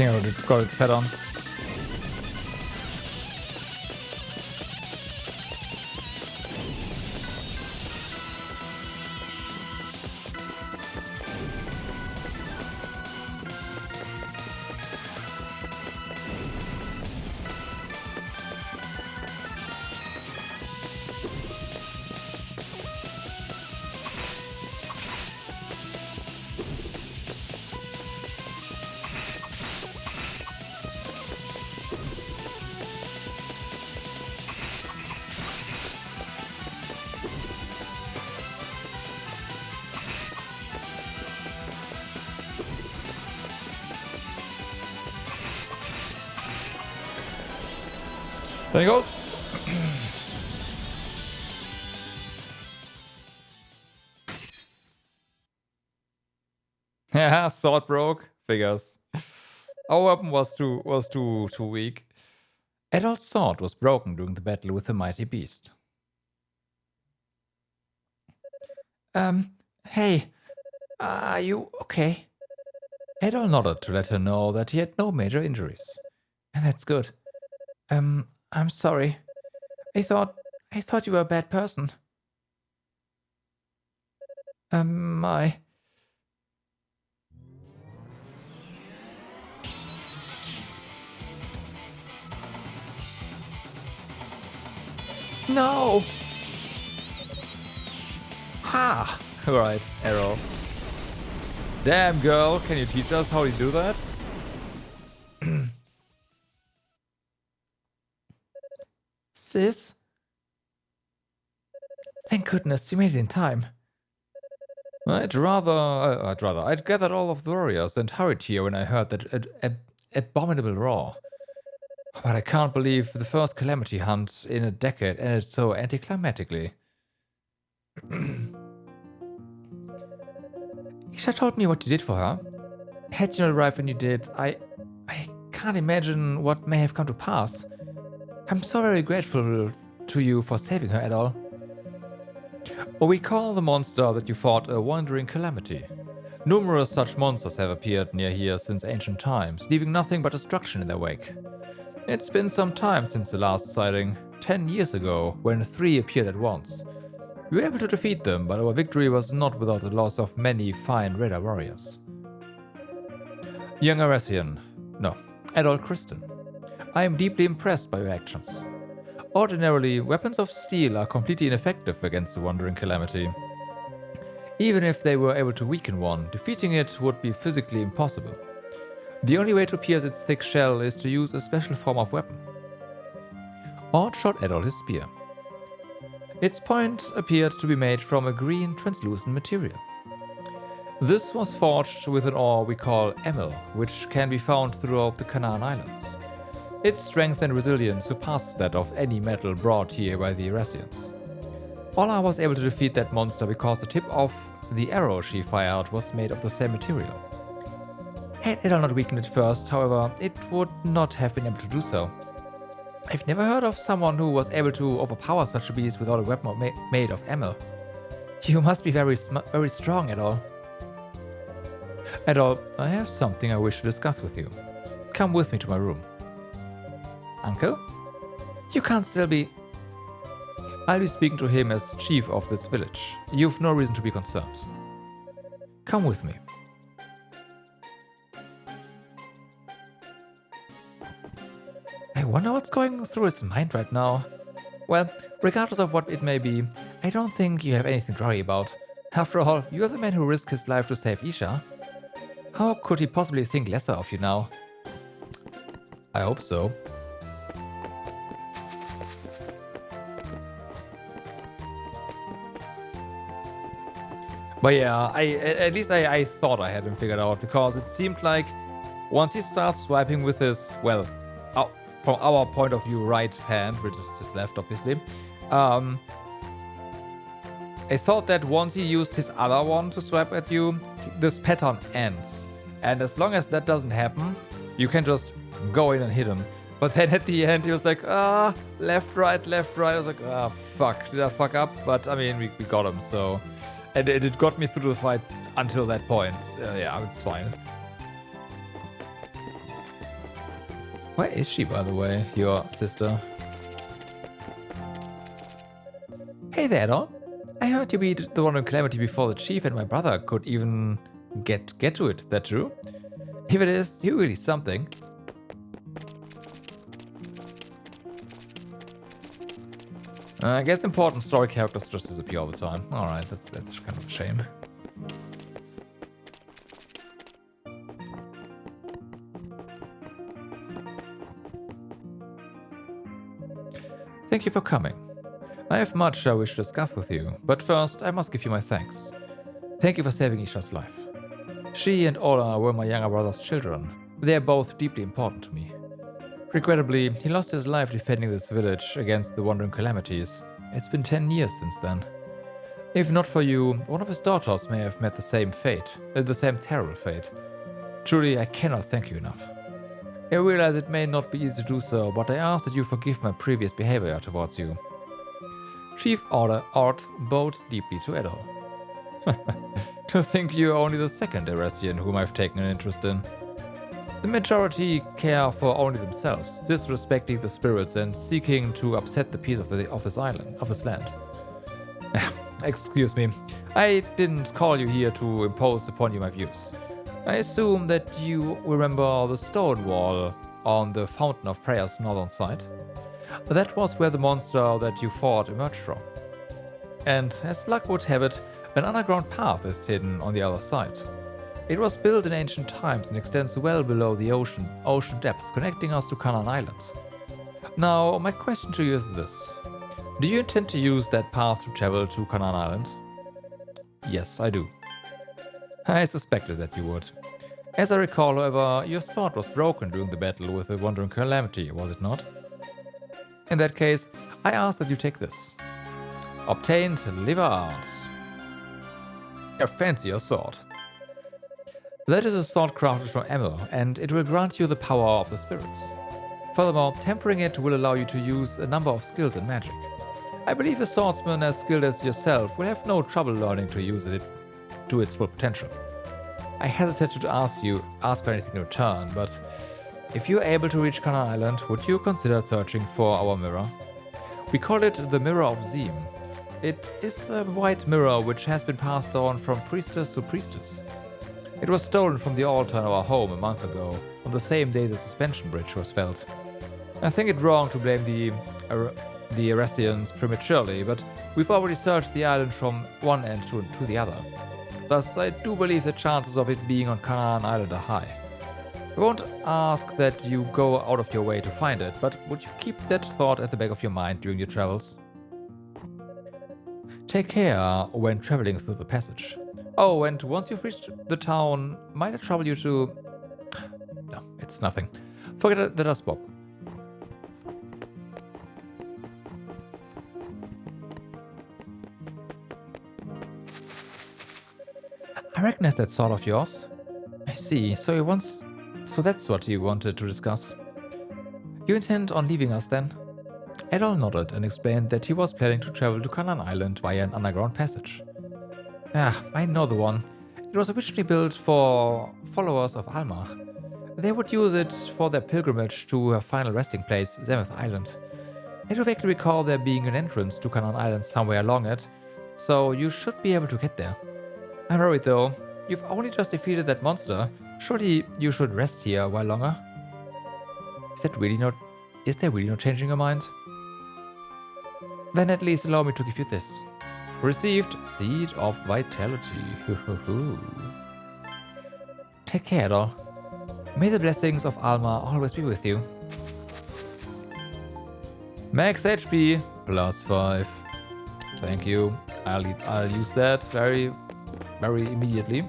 think I already got its pattern. There he goes. Yeah, sword broke. Figures. Our weapon was too weak. Adol's sword was broken during the battle with the mighty beast. Hey, are you okay? Adol nodded to let her know that he had no major injuries. And that's good. I'm sorry. I thought you were a bad person. I... No! Ha! Right, arrow. Damn, girl, can you teach us how you do that? Sis? Thank goodness you made it in time. I'd gathered all of the warriors and hurried here when I heard that abominable roar. But I can't believe the first calamity hunt in a decade ended so anticlimactically. Isha told me what you did for her. Had you not arrived when you did, I can't imagine what may have come to pass. I'm so very grateful to you for saving her at all. We call the monster that you fought a wandering calamity. Numerous such monsters have appeared near here since ancient times, leaving nothing but destruction in their wake. It's been some time since the last sighting, 10 years ago, when 3 appeared at once. We were able to defeat them, but our victory was not without the loss of many fine Raider warriors. Young Aresian, no, adult Kristen, I am deeply impressed by your actions. Ordinarily, weapons of steel are completely ineffective against the Wandering Calamity. Even if they were able to weaken one, defeating it would be physically impossible. The only way to pierce its thick shell is to use a special form of weapon. Ord shot Adol his spear. Its point appeared to be made from a green, translucent material. This was forged with an ore we call emil, which can be found throughout the Canaan Islands. Its strength and resilience surpassed that of any metal brought here by the Eresians. Ola was able to defeat that monster because the tip of the arrow she fired was made of the same material. Had Adol not weakened it first, however, it would not have been able to do so. I've never heard of someone who was able to overpower such a beast without a weapon made of emil. You must be very strong, Adol. Adol, I have something I wish to discuss with you. Come with me to my room. Uncle? You can't still be... I'll be speaking to him as chief of this village. You've no reason to be concerned. Come with me. I wonder what's going through his mind right now. Well, regardless of what it may be, I don't think you have anything to worry about. After all, you're the man who risked his life to save Isha. How could he possibly think lesser of you now? I hope so. But yeah, at least I thought I had him figured out, because it seemed like once he starts swiping with his, well, from our point of view, right hand, which is his left, obviously, I thought that once he used his other one to swipe at you, this pattern ends. And as long as that doesn't happen, you can just go in and hit him. But then at the end, he was like, left, right, left, right. I was like, fuck, did I fuck up? But I mean, we got him, so... And it got me through the fight until that point. Yeah, it's fine. Where is she, by the way, your sister? Hey there, Don. I heard you beat the one in Calamity before the chief and my brother could even get to it. That true? If it is, you're really something. I guess important story characters just disappear all the time. Alright, that's kind of a shame. Thank you for coming. I have much I wish to discuss with you, but first I must give you my thanks. Thank you for saving Isha's life. She and Ola were my younger brother's children. They are both deeply important to me. Regrettably, he lost his life defending this village against the wandering calamities. It's been 10 years since then. If not for you, one of his daughters may have met the same fate, the same terrible fate. Truly, I cannot thank you enough. I realize it may not be easy to do so, but I ask that you forgive my previous behavior towards you. Chief Art bowed deeply to Edo. To think you're only the second Eresian whom I've taken an interest in. The majority care for only themselves, disrespecting the spirits and seeking to upset the peace of this land. Excuse me, I didn't call you here to impose upon you my views. I assume that you remember the stone wall on the Fountain of Prayer's northern side. That was where the monster that you fought emerged from. And as luck would have it, an underground path is hidden on the other side. It was built in ancient times and extends well below the ocean depths, connecting us to Canaan Island. Now, my question to you is this. Do you intend to use that path to travel to Canaan Island? Yes, I do. I suspected that you would. As I recall, however, your sword was broken during the battle with the Wandering Calamity, was it not? In that case, I ask that you take this. Obtained liver art. A fancier sword. That is a sword crafted from ammo, and it will grant you the power of the spirits. Furthermore, tempering it will allow you to use a number of skills in magic. I believe a swordsman as skilled as yourself will have no trouble learning to use it to its full potential. I hesitated to ask for anything in return, but if you're able to reach Canaan Island, would you consider searching for our mirror? We call it the Mirror of Zim. It is a white mirror which has been passed on from priestess to priestess. It was stolen from the altar in our home a month ago, on the same day the suspension bridge was felled. I think it wrong to blame the Eresians prematurely, but we've already searched the island from one end to the other. Thus, I do believe the chances of it being on Canaan Island are high. I won't ask that you go out of your way to find it, but would you keep that thought at the back of your mind during your travels? Take care when traveling through the passage. Oh, and once you've reached the town, might I trouble you to... No, it's nothing. Forget that I spoke. I recognize that sword of yours. I see. So that's what you wanted to discuss. You intend on leaving us then? Adol nodded and explained that he was planning to travel to Canaan Island via an underground passage. Ah, I know the one. It was originally built for followers of Alma. They would use it for their pilgrimage to her final resting place, Zemeth Island. I do vaguely recall there being an entrance to Canaan Island somewhere along it, so you should be able to get there. I'm worried though. You've only just defeated that monster. Surely you should rest here a while longer. Is there really not changing your mind? Then at least allow me to give you this. Received Seed of Vitality. Take care, doll. May the blessings of Alma always be with you. Max HP +5. Thank you. I'll use that very immediately.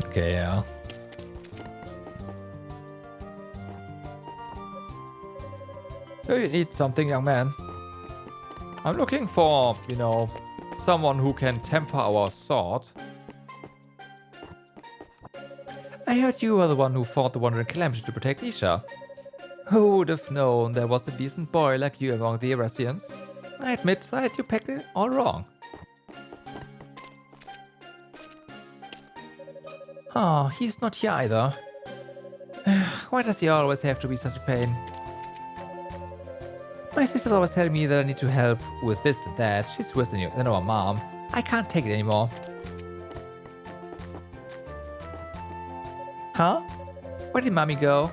Okay, yeah. Do you need something, young man? I'm looking for, someone who can temper our sword. I heard you were the one who fought the Wandering Calamity to protect Isha. Who would have known there was a decent boy like you among the Eresians? I admit I had you pegged it all wrong. Oh, he's not here either. Why does he always have to be such a pain? My sister's always telling me that I need to help with this and that. She's worse than our mom. I can't take it anymore. Huh? Where did mommy go?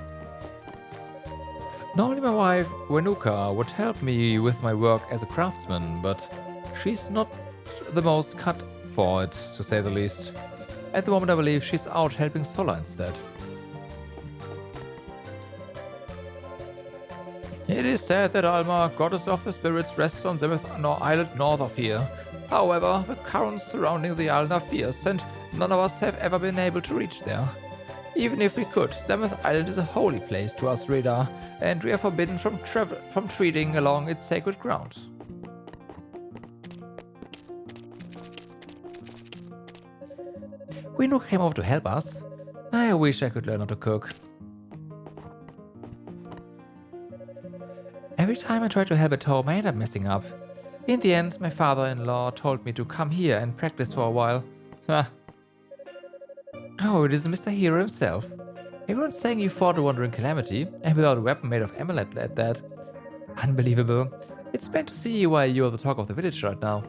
Normally my wife, Wenuka, would help me with my work as a craftsman, but she's not the most cut for it, to say the least. At the moment I believe she's out helping Sola instead. It is said that Alma, goddess of the spirits, rests on Zemeth Island north of here. However, the currents surrounding the island are fierce, and none of us have ever been able to reach there. Even if we could, Zemeth Island is a holy place to us Radar, and we are forbidden from treading along its sacred ground. Wino came over to help us. I wish I could learn how to cook. Every time I try to help at home, I end up messing up. In the end, my father-in-law told me to come here and practice for a while. Oh, it is Mr. Hero himself. Everyone's saying you fought a wandering calamity, and without a weapon made of emerald at that. Unbelievable. It's meant to see why you're the talk of the village right now.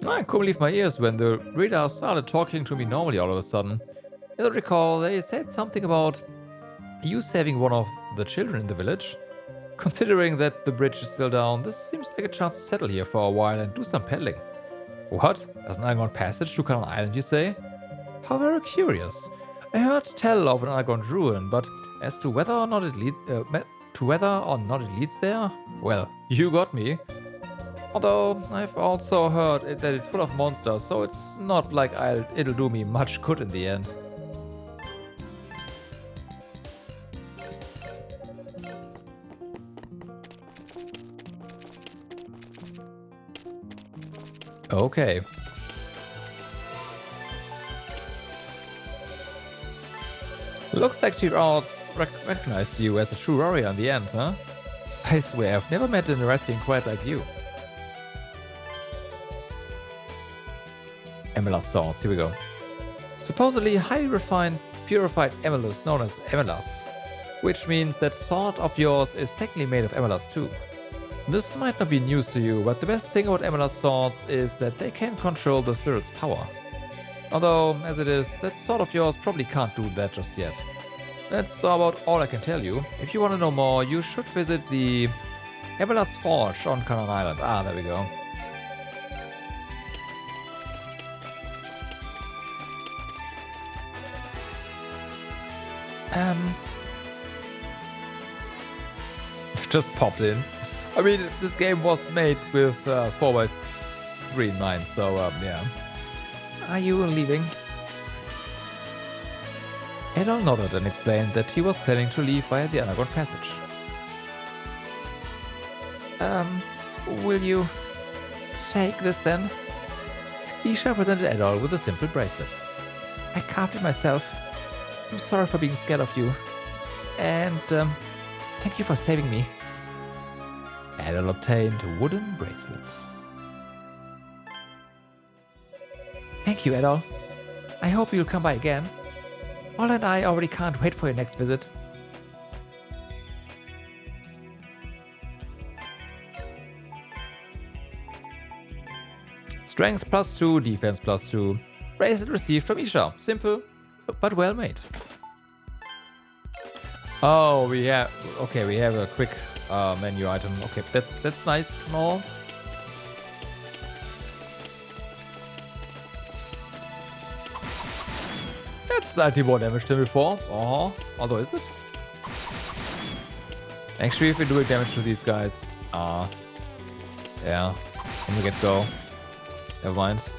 I couldn't believe my ears when the reader started talking to me normally all of a sudden. As I recall, they said something about you saving one of the children in the village. Considering that the bridge is still down, this seems like a chance to settle here for a while and do some peddling. What? There's an underground passage to Cannon Island, you say? How very curious. I heard tell of an underground ruin, but as to whether or not it leads there, well, you got me. Although I've also heard that it's full of monsters, so it's not like it'll do me much good in the end. Okay. Looks like T-Arts recognized you as a true warrior in the end, huh? I swear, I've never met an Eresian quite like you. Emelas swords, here we go. Supposedly highly refined, purified emelas known as emelas, which means that sword of yours is technically made of emelas too. This might not be news to you, but the best thing about emelas swords is that they can control the spirit's power. Although, as it is, that sword of yours probably can't do that just yet. That's about all I can tell you. If you want to know more, you should visit the Emelas Forge on Cannon Island. Ah, there we go. Just popped in. I mean, this game was made with 4x3 in mind, so yeah. Are you leaving? Adol nodded and explained that he was planning to leave via the underground passage. Will you take this then? Isha presented Adol with a simple bracelet. I carved it myself. I'm sorry for being scared of you. And thank you for saving me. Adol obtained a wooden bracelet. Thank you, Adol. I hope you'll come by again. Ola and I already can't wait for your next visit. Strength +2, defense +2. Bracelet received from Isha. Simple, but well made. Oh, we have a quick menu item. Okay, that's nice and all. That's slightly more damage than before. Although is it? Actually, if we're doing damage to these guys, yeah, from the get-go. Never mind.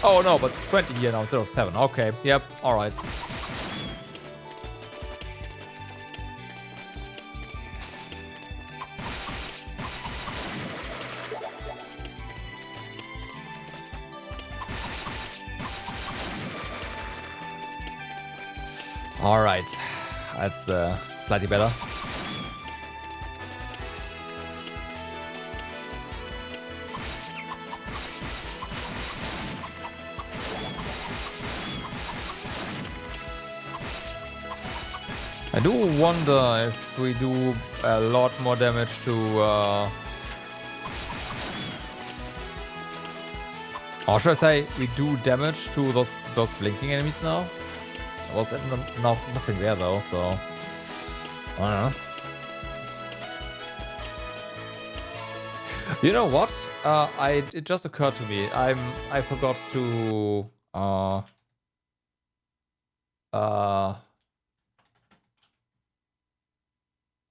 Oh no, but 20 here now instead of 7. Okay, yep, alright. Alright. That's slightly better. I do wonder if we do a lot more damage to... or should I say we do damage to those blinking enemies now? There was nothing there though, so... I don't know. You know what? It just occurred to me. I forgot to...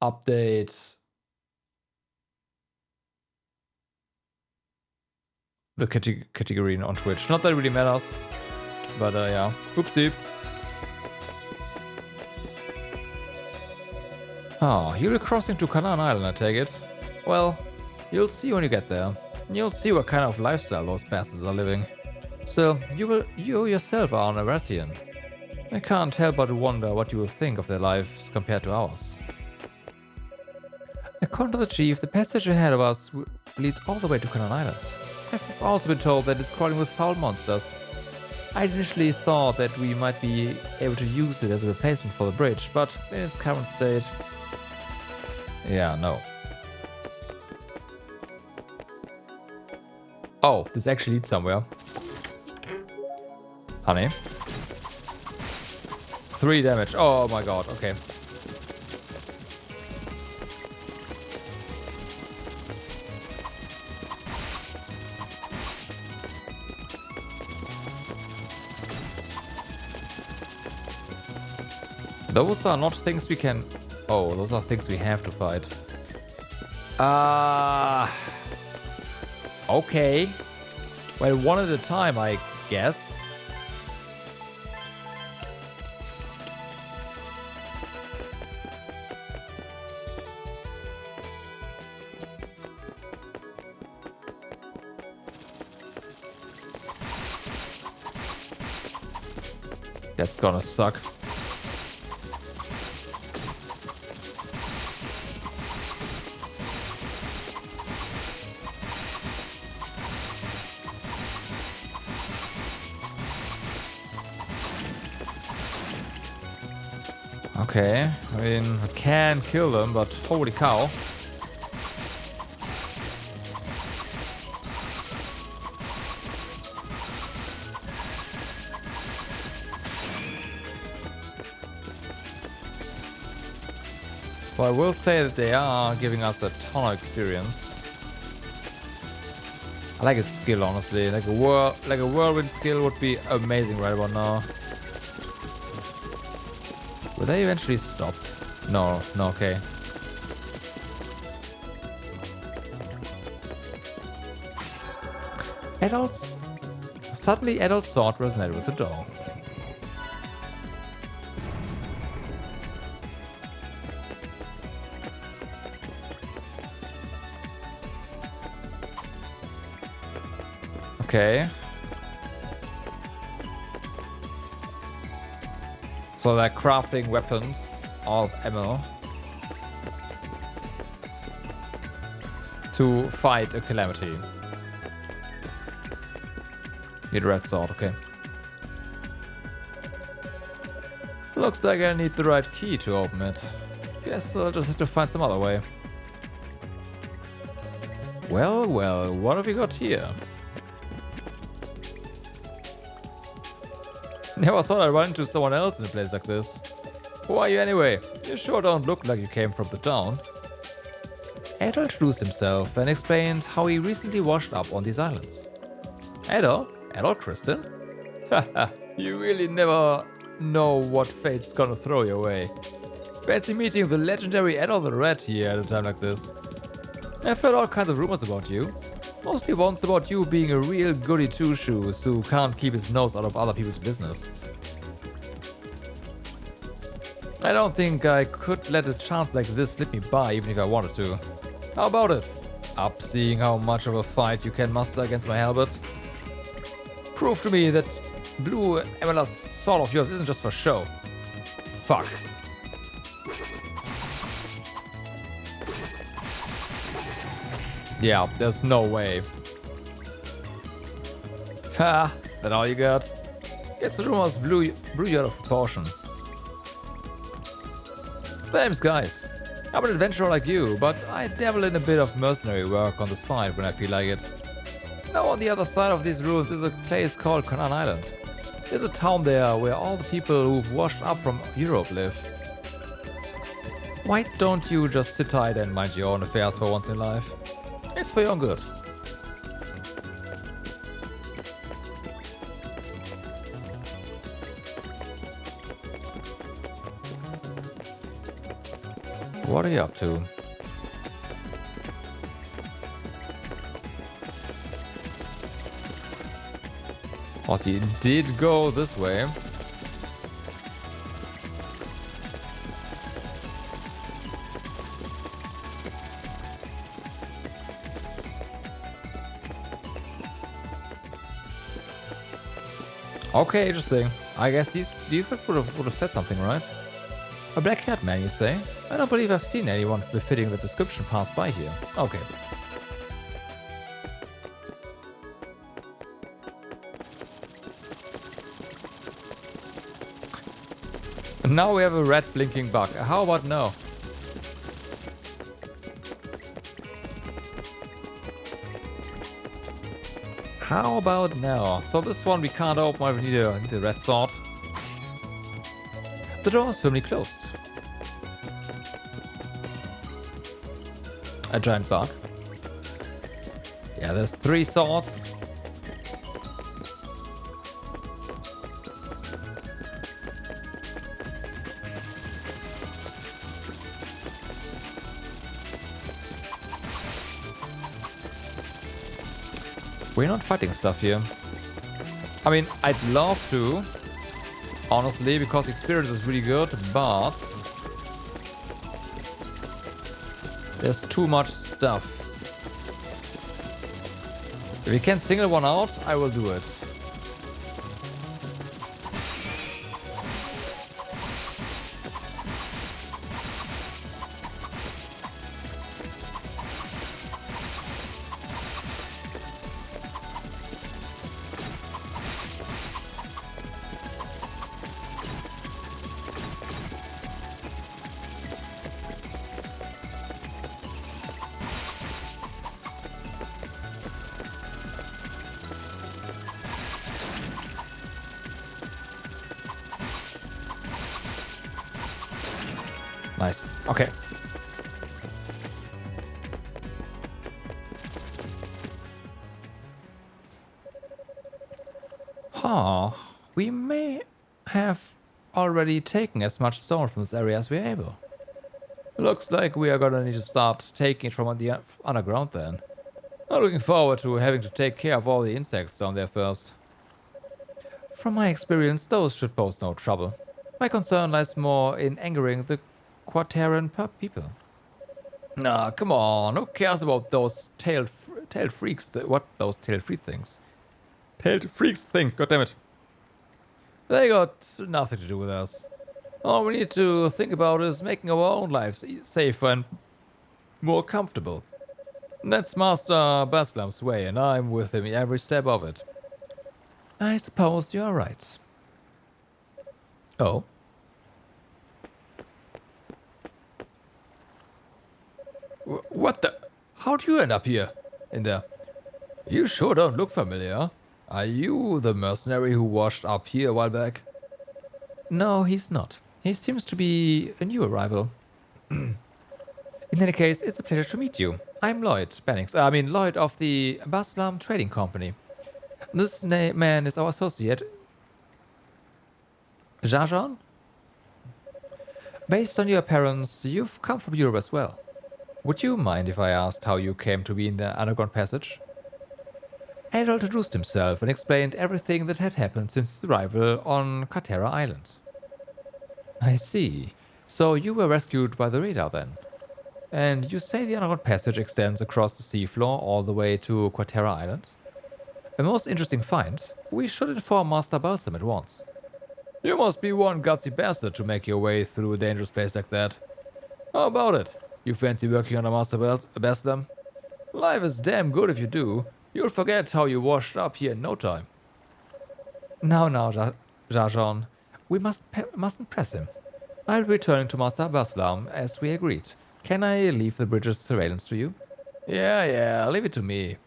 update the category on Twitch. Not that it really matters, but yeah. Oopsie. Oh, you'll be crossing to Canaan Island, I take it. Well, you'll see when you get there. You'll see what kind of lifestyle those bastards are living. So, you yourself are an Erasian. I can't help but wonder what you will think of their lives compared to ours. According to the chief, the passage ahead of us leads all the way to Canaan Island. I've also been told that it's crawling with foul monsters. I initially thought that we might be able to use it as a replacement for the bridge, but in its current state... yeah, no. Oh, this actually leads somewhere. Honey. 3 damage. Oh my god, okay. Those are not things we can... oh, those are things we have to fight. Okay. Well, one at a time, I guess. That's gonna suck. Okay, I mean, I can kill them, but holy cow. Well, I will say that they are giving us a ton of experience. I like a skill, honestly. Like a whirlwind skill would be amazing right about now. Will they eventually stop? No, okay. Adults... suddenly adults thought resonated with the doll. Okay. So they're crafting weapons of ammo to fight a calamity. Need a red sword, okay. Looks like I need the right key to open it. Guess I'll just have to find some other way. Well, what have we got here? Never thought I'd run into someone else in a place like this. Who are you anyway? You sure don't look like you came from the town. Edo introduced himself and explained how he recently washed up on these islands. Edo Kristen? Haha, you really never know what fate's gonna throw your way. Fancy meeting the legendary Edo the Red here at a time like this. I've heard all kinds of rumors about you. Mostly ones about you being a real goody two-shoes who can't keep his nose out of other people's business. I don't think I could let a chance like this slip me by even if I wanted to. How about it? Up seeing how much of a fight you can muster against my halberd? Prove to me that blue amethyst sword of yours isn't just for show. fuck. Yeah, there's no way. Ha! That all you got? Guess the rumors blew you out of proportion. Thanks, guys. I'm an adventurer like you, but I dabble in a bit of mercenary work on the side when I feel like it. Now on the other side of these ruins is a place called Conan Island. There's a town there where all the people who've washed up from Europe live. Why don't you just sit tight and mind your own affairs for once in life? It's for your own good. What are you up to? Oh, so he did go this way. Okay, interesting. I guess these guys would have said something, right? A black cat man, you say? I don't believe I've seen anyone befitting the description pass by here. Okay. Now we have a red blinking bug. How about no? How about now? So this one we can't open. I need a red sword. The door is firmly closed. A giant bug. Yeah, there's 3 swords. We're not fighting stuff here. I mean, I'd love to, honestly, because experience is really good, but there's too much stuff. If we can single one out, I will do it. Nice. Okay. Huh. We may have already taken as much stone from this area as we're able. Looks like we are gonna need to start taking it from the underground then. I'm looking forward to having to take care of all the insects down there first. From my experience, those should pose no trouble. My concern lies more in angering the Quateran people. Nah, come on. Who cares about those tailed freaks? What those tailed freak things? Tailed freaks think. God damn it. They got nothing to do with us. All we need to think about is making our own lives safer and more comfortable. That's Master Baslam's way, and I'm with him every step of it. I suppose you're right. Oh? What the? How'd you end up here? In there? You sure don't look familiar. Are you the mercenary who washed up here a while back? No, he's not. He seems to be a new arrival. In any case, it's a pleasure to meet you. I'm Lloyd Bennings. Lloyd of the Baslam Trading Company. This man is our associate, Jajan? Based on your appearance, you've come from Europe as well. Would you mind if I asked how you came to be in the underground passage? Adol introduced himself and explained everything that had happened since his arrival on Quatera Island. I see. So you were rescued by the radar then? And you say the underground passage extends across the seafloor all the way to Quatera Island? A most interesting find. We should inform Master Balsam at once. You must be one gutsy bastard to make your way through a dangerous place like that. How about it? You fancy working on a master basilisk? Life is damn good if you do. You'll forget how you washed up here in no time. Now, Rajon. We mustn't press him. I'll be returning to Master Baslam as we agreed. Can I leave the bridge's surveillance to you? Yeah, leave it to me.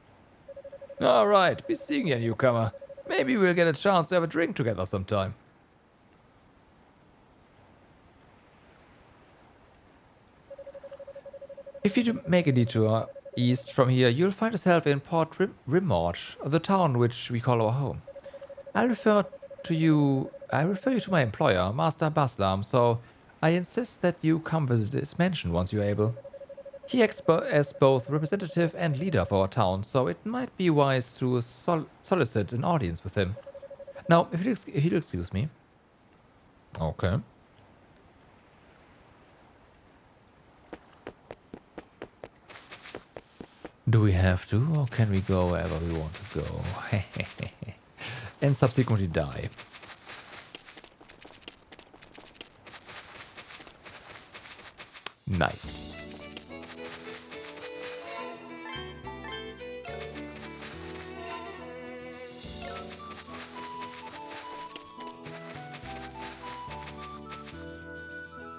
Alright, be seeing you, newcomer. Maybe we'll get a chance to have a drink together sometime. If you make a detour east from here, you'll find yourself in Port Rimorge, the town which we call our home. I refer you to my employer, Master Baslam, so I insist that you come visit his mansion once you're able. He acts as both representative and leader of our town, so it might be wise to solicit an audience with him. Now, if you'll excuse me. Okay. Do we have to, or can we go wherever we want to go? And subsequently die. Nice.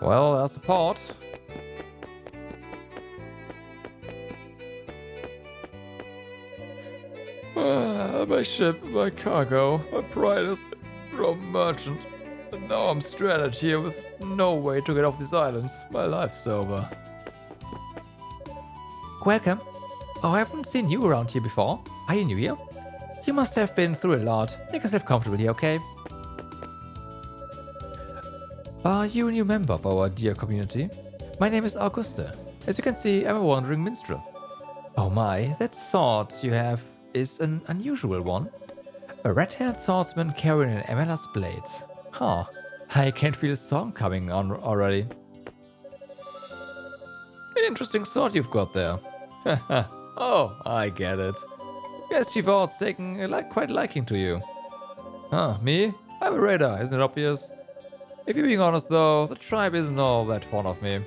Well, there's the port. My ship, my cargo, my pride as a Roman merchant. And now I'm stranded here with no way to get off these islands. My life's over. Welcome. Oh, I haven't seen you around here before. Are you new here? You must have been through a lot. Make yourself comfortable here, okay? Are you a new member of our dear community? My name is Augusta. As you can see, I'm a wandering minstrel. Oh my, that sword you have is an unusual one. A red-haired swordsman carrying an emerald blade. Huh, I can't feel a storm coming on already. Interesting sword you've got there. Oh, I get it. Guess Chief Ort's taken quite a liking to you. Huh, me? I'm a raider, isn't it obvious? If you're being honest though, the tribe isn't all that fond of me.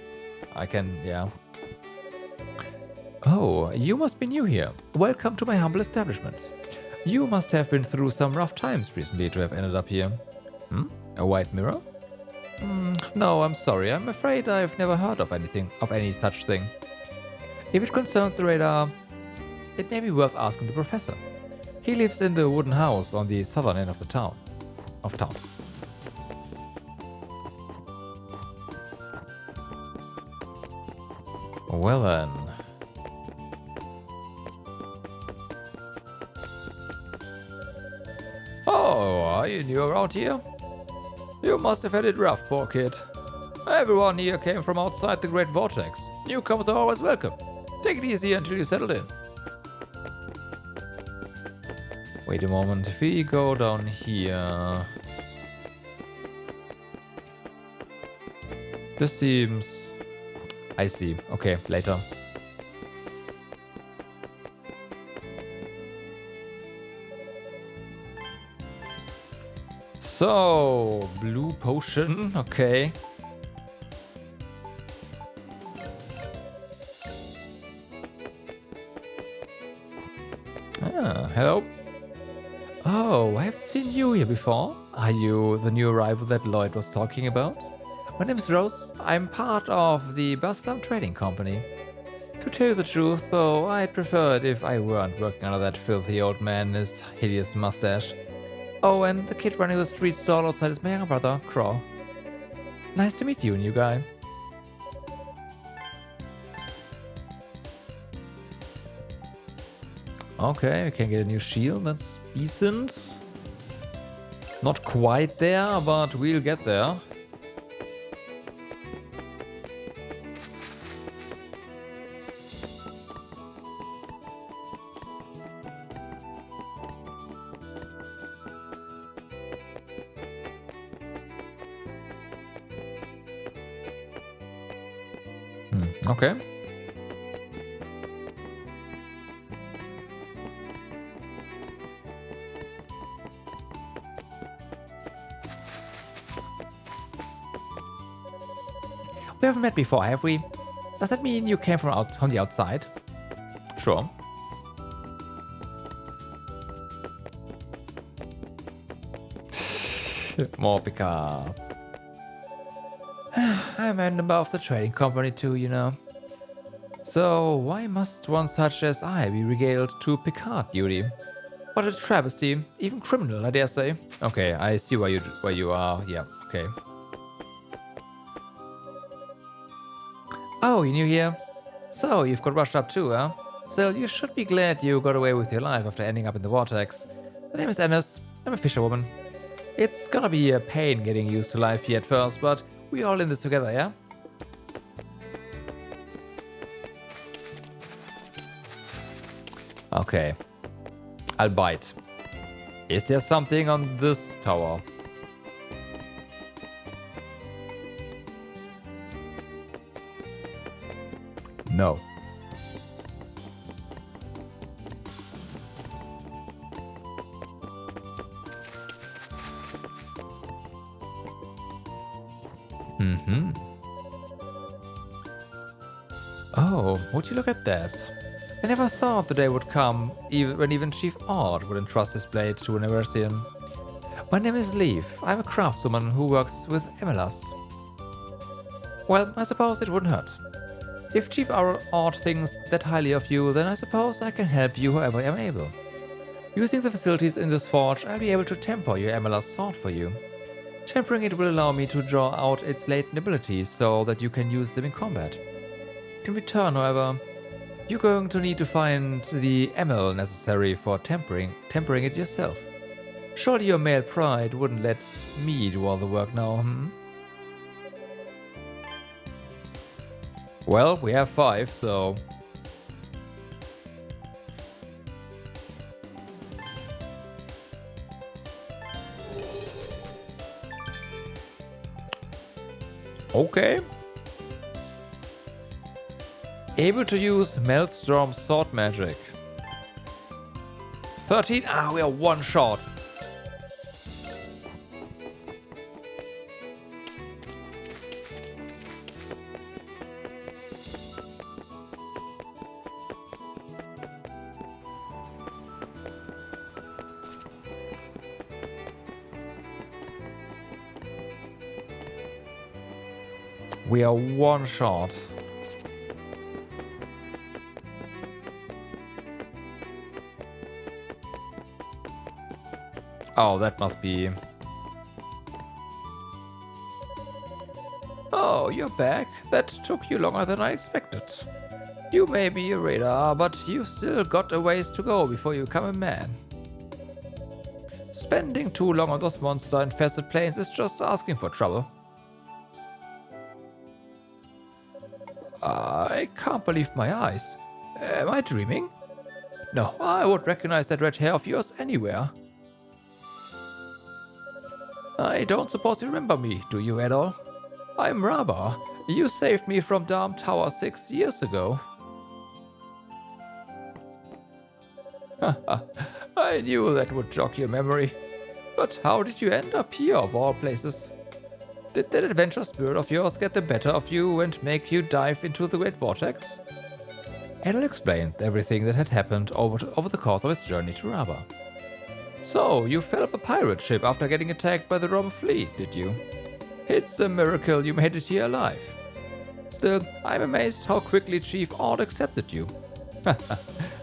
Yeah. Oh, you must be new here. Welcome to my humble establishment. You must have been through some rough times recently to have ended up here. A white mirror? No, I'm sorry. I'm afraid I've never heard of any such thing. If it concerns the radar, it may be worth asking the professor. He lives in the wooden house on the southern end of the town. Well then. Oh, are you new around here? You must have had it rough, poor kid. Everyone here came from outside the Great Vortex. Newcomers are always welcome. Take it easy until you settled in. Wait a moment, if we go down here... This seems... I see. Okay, later. So, blue potion, okay. Hello. Oh, I haven't seen you here before. Are you the new arrival that Lloyd was talking about? My name is Rose. I'm part of the Baslam Trading Company. To tell you the truth, though, I'd prefer it if I weren't working under that filthy old man and his hideous mustache. Oh, and the kid running the street stall outside is my younger brother, Crow. Nice to meet you, new guy. Okay, we can get a new shield, that's decent. Not quite there, but we'll get there. Okay. We haven't met before, have we? Does that mean you came from the outside? Sure. More Picard. I'm a member of the trading company too, you know. So why must one such as I be regaled to Picard duty? What a travesty, even criminal, I dare say. Okay, I see where you are. Yeah, okay. Oh, you new here? So you've got rushed up too, huh? Still, you should be glad you got away with your life after ending up in the vortex. The name is Ennis. I'm a fisherwoman. It's gonna be a pain getting used to life here at first, but we're all in this together, yeah? Okay. I'll bite. Is there something on this tower? No. Oh, would you look at that? I never thought the day would come when even Chief Art would entrust his blade to an Eversian. My name is Leaf. I'm a craftswoman who works with Emelas. Well, I suppose it wouldn't hurt. If Chief Art thinks that highly of you, then I suppose I can help you however I am able. Using the facilities in this forge, I'll be able to temper your Emelas sword for you. Tempering it will allow me to draw out its latent abilities so that you can use them in combat. In return, however, you're going to need to find the ML necessary for tempering it yourself. Surely your male pride wouldn't let me do all the work now, hmm? Well, we have 5, so... Okay. Able to use Maelstrom sword magic. 13? Ah, we are one short. We are one shot. Oh, that must be... Oh, you're back. That took you longer than I expected. You may be a raider, but you've still got a ways to go before you become a man. Spending too long on those monster-infested plains is just asking for trouble. I can't believe my eyes. Am I dreaming? No, I would recognize that red hair of yours anywhere. I don't suppose you remember me, do you at all? I'm Raba. You saved me from Darm Tower 6 years ago. I knew that would jog your memory. But how did you end up here of all places? Did that adventure spirit of yours get the better of you and make you dive into the Great Vortex? Adel explained everything that had happened over the course of his journey to Raba. So, you fell off a pirate ship after getting attacked by the Roman fleet, did you? It's a miracle you made it here alive. Still, I'm amazed how quickly Chief Ord accepted you.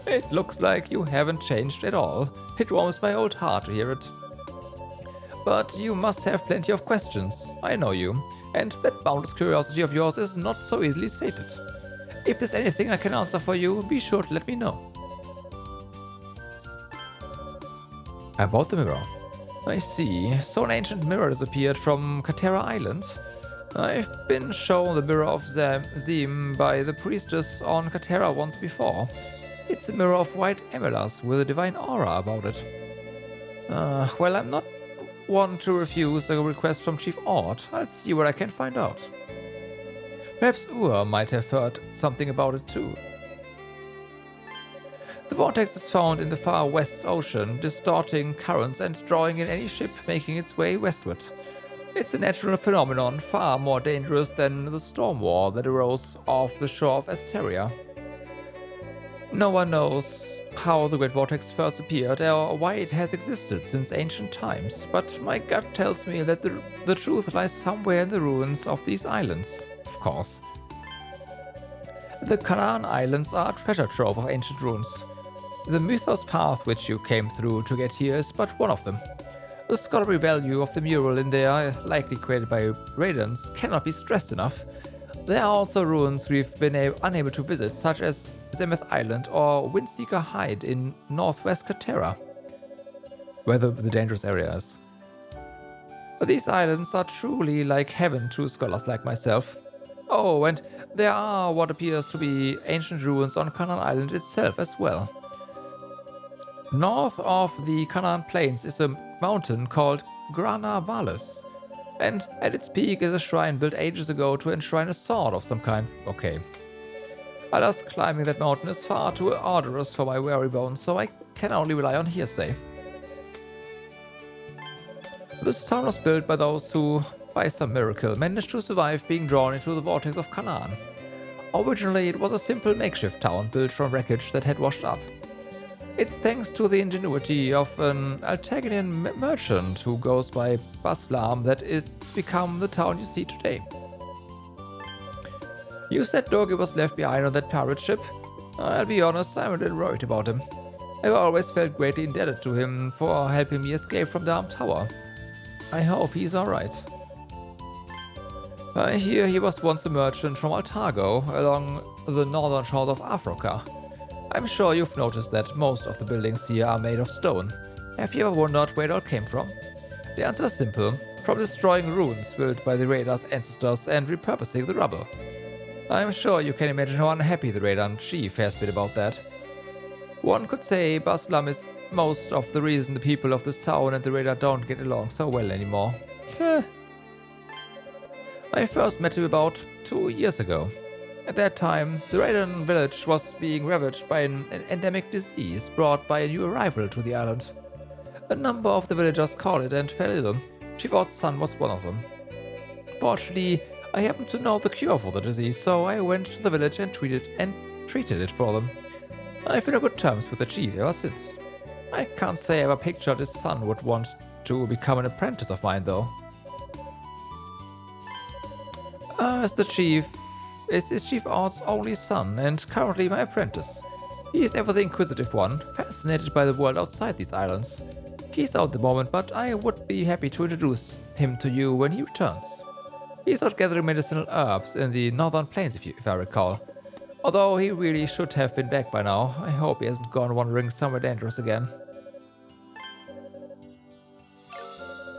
It looks like you haven't changed at all. It warms my old heart to hear it. But you must have plenty of questions. I know you. And that boundless curiosity of yours is not so easily sated. If there's anything I can answer for you, be sure to let me know. About the mirror. I see. So an ancient mirror disappeared from Quatera Island. I've been shown the mirror of Zim by the priestess on Quatera once before. It's a mirror of white emeralds with a divine aura about it. Well, I'm not one to refuse a request from Chief Ord. I'll see what I can find out. Perhaps Ur might have heard something about it too. The vortex is found in the far west ocean, distorting currents and drawing in any ship making its way westward. It's a natural phenomenon far more dangerous than the storm wall that arose off the shore of Asteria. No one knows how the Great Vortex first appeared or why it has existed since ancient times, but my gut tells me that the truth lies somewhere in the ruins of these islands, of course. The Canaan Islands are a treasure trove of ancient ruins. The Mythos Path which you came through to get here is but one of them. The scholarly value of the mural in there, likely created by Raidens, cannot be stressed enough. There are also ruins we've been unable to visit, such as Zemeth Island or Windseeker Height in northwest Quatera, where the dangerous area is. But these islands are truly like heaven to scholars like myself. Oh, and there are what appears to be ancient ruins on Canaan Island itself as well. North of the Canaan Plains is a mountain called Grana Valles, and at its peak is a shrine built ages ago to enshrine a sword of some kind. Okay. Alas, climbing that mountain is far too arduous for my weary bones, so I can only rely on hearsay. This town was built by those who, by some miracle, managed to survive being drawn into the vortex of Canaan. Originally, it was a simple makeshift town built from wreckage that had washed up. It's thanks to the ingenuity of an Altaginian merchant who goes by Baslam that it's become the town you see today. You said Dorgi was left behind on that pirate ship. I'll be honest, I'm a little worried about him. I've always felt greatly indebted to him for helping me escape from Darm Tower. I hope he's alright. I hear he was once a merchant from Altargo, along the northern shores of Africa. I'm sure you've noticed that most of the buildings here are made of stone. Have you ever wondered where it all came from? The answer is simple: from destroying ruins built by the Raiders' ancestors and repurposing the rubble. I'm sure you can imagine how unhappy the Raider chief has been about that. One could say Baslam is most of the reason the people of this town and the Raider don't get along so well anymore. I first met him about 2 years ago. At that time, the Raiden village was being ravaged by an endemic disease brought by a new arrival to the island. A number of the villagers caught it and fell ill. Chief's son was one of them. Fortunately, I happened to know the cure for the disease, so I went to the village and treated it for them. I've been on good terms with the chief ever since. I can't say I ever pictured his son would want to become an apprentice of mine, though. Is Chief Art's only son and currently my apprentice. He is ever the inquisitive one, fascinated by the world outside these islands. He's out at the moment, but I would be happy to introduce him to you when he returns. He's out gathering medicinal herbs in the northern plains, if I recall. Although he really should have been back by now, I hope he hasn't gone wandering somewhere dangerous again.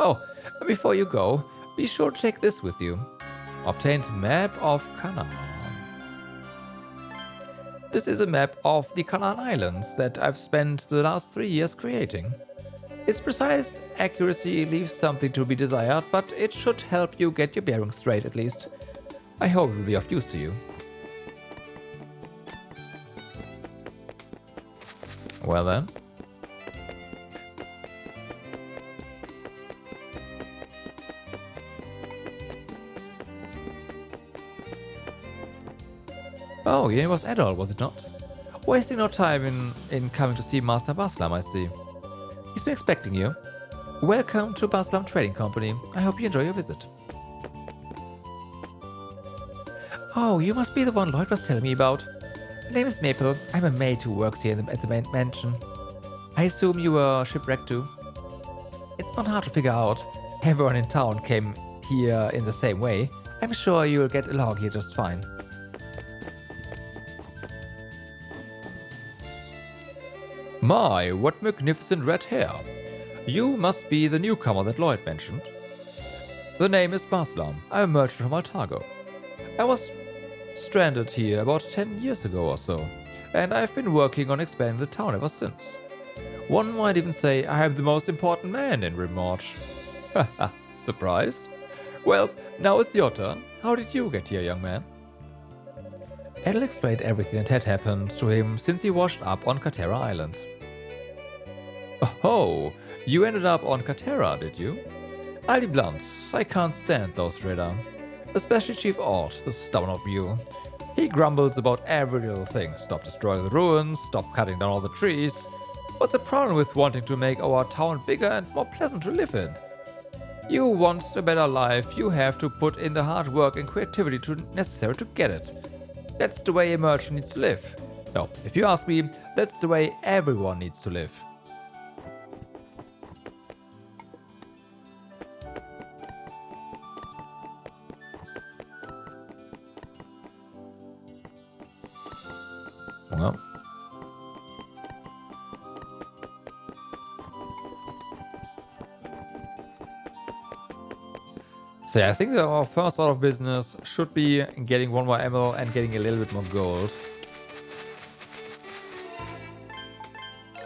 Oh, before you go, be sure to take this with you. Obtained map of Canaan. This is a map of the Canaan Islands that I've spent the last 3 years creating. Its precise accuracy leaves something to be desired, but it should help you get your bearings straight at least. I hope it will be of use to you. Well then. Oh, yeah, it was Adol, was it not? Wasting no time in coming to see Master Baslam, I see. He's been expecting you. Welcome to Baslam Trading Company. I hope you enjoy your visit. Oh, you must be the one Lloyd was telling me about. My name is Maple. I'm a maid who works here at the mansion. I assume you were shipwrecked too? It's not hard to figure out. Everyone in town came here in the same way. I'm sure you'll get along here just fine. My, what magnificent red hair! You must be the newcomer that Lloyd mentioned. The name is Baslam. I'm a merchant from Altargo. I was stranded here about 10 years ago or so, and I've been working on expanding the town ever since. One might even say I am the most important man in Rimorge. Haha, surprised? Well, now it's your turn. How did you get here, young man? Adel explained everything that had happened to him since he washed up on Quatera Island. Oh, you ended up on Quatera, did you? I'll be blunt, I can't stand those trader. Especially Chief Ort, the stubborn of you. He grumbles about every little thing. Stop destroying the ruins, stop cutting down all the trees. What's the problem with wanting to make our town bigger and more pleasant to live in? You want a better life, you have to put in the hard work and creativity necessary to get it. That's the way a merchant needs to live. No, if you ask me, that's the way everyone needs to live. Well. So yeah, I think that our first order of business should be getting one more ammo and getting a little bit more gold.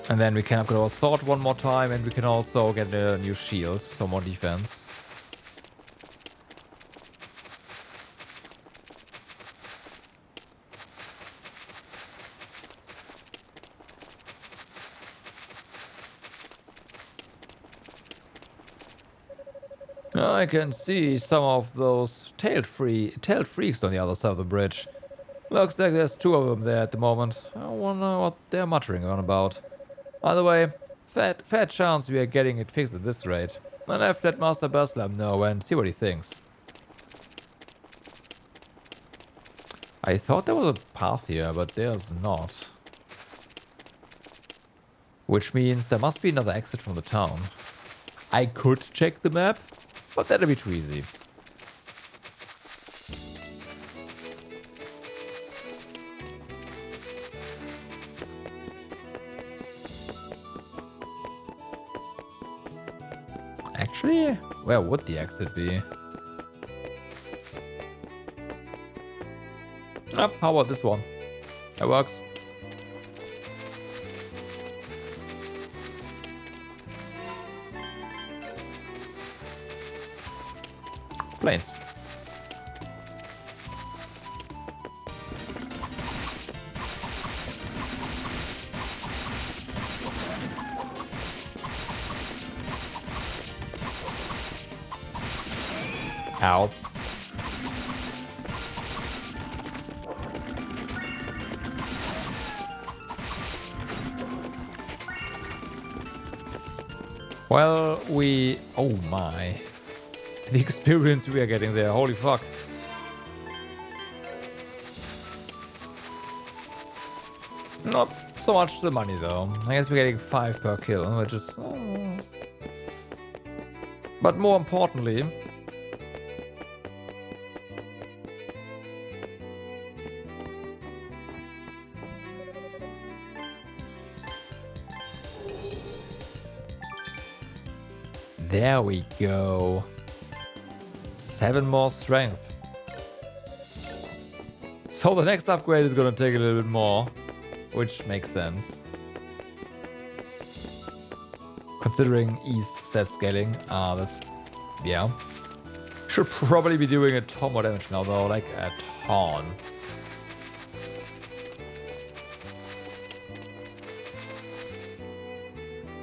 And then we can upgrade our sword one more time, and we can also get a new shield, so more defense. I can see some of those tailed freaks on the other side of the bridge. Looks like there's two of them there at the moment. I wonder what they're muttering on about. By the way, fat chance we are getting it fixed at this rate. I'll have to let Master Baslam know and see what he thinks. I thought there was a path here, but there's not. Which means there must be another exit from the town. I could check the map, but that'd be too easy. Actually, where would the exit be? Oh, how about this one? That works. Planes. Ow. Well, oh my. The experience we are getting there, holy fuck. Not so much the money though. I guess we're getting 5 per kill, which is... But more importantly... There we go. 7 more strength. So the next upgrade is gonna take a little bit more, which makes sense. Considering E's stat scaling, that's, yeah. Should probably be doing a ton more damage now though, like a ton.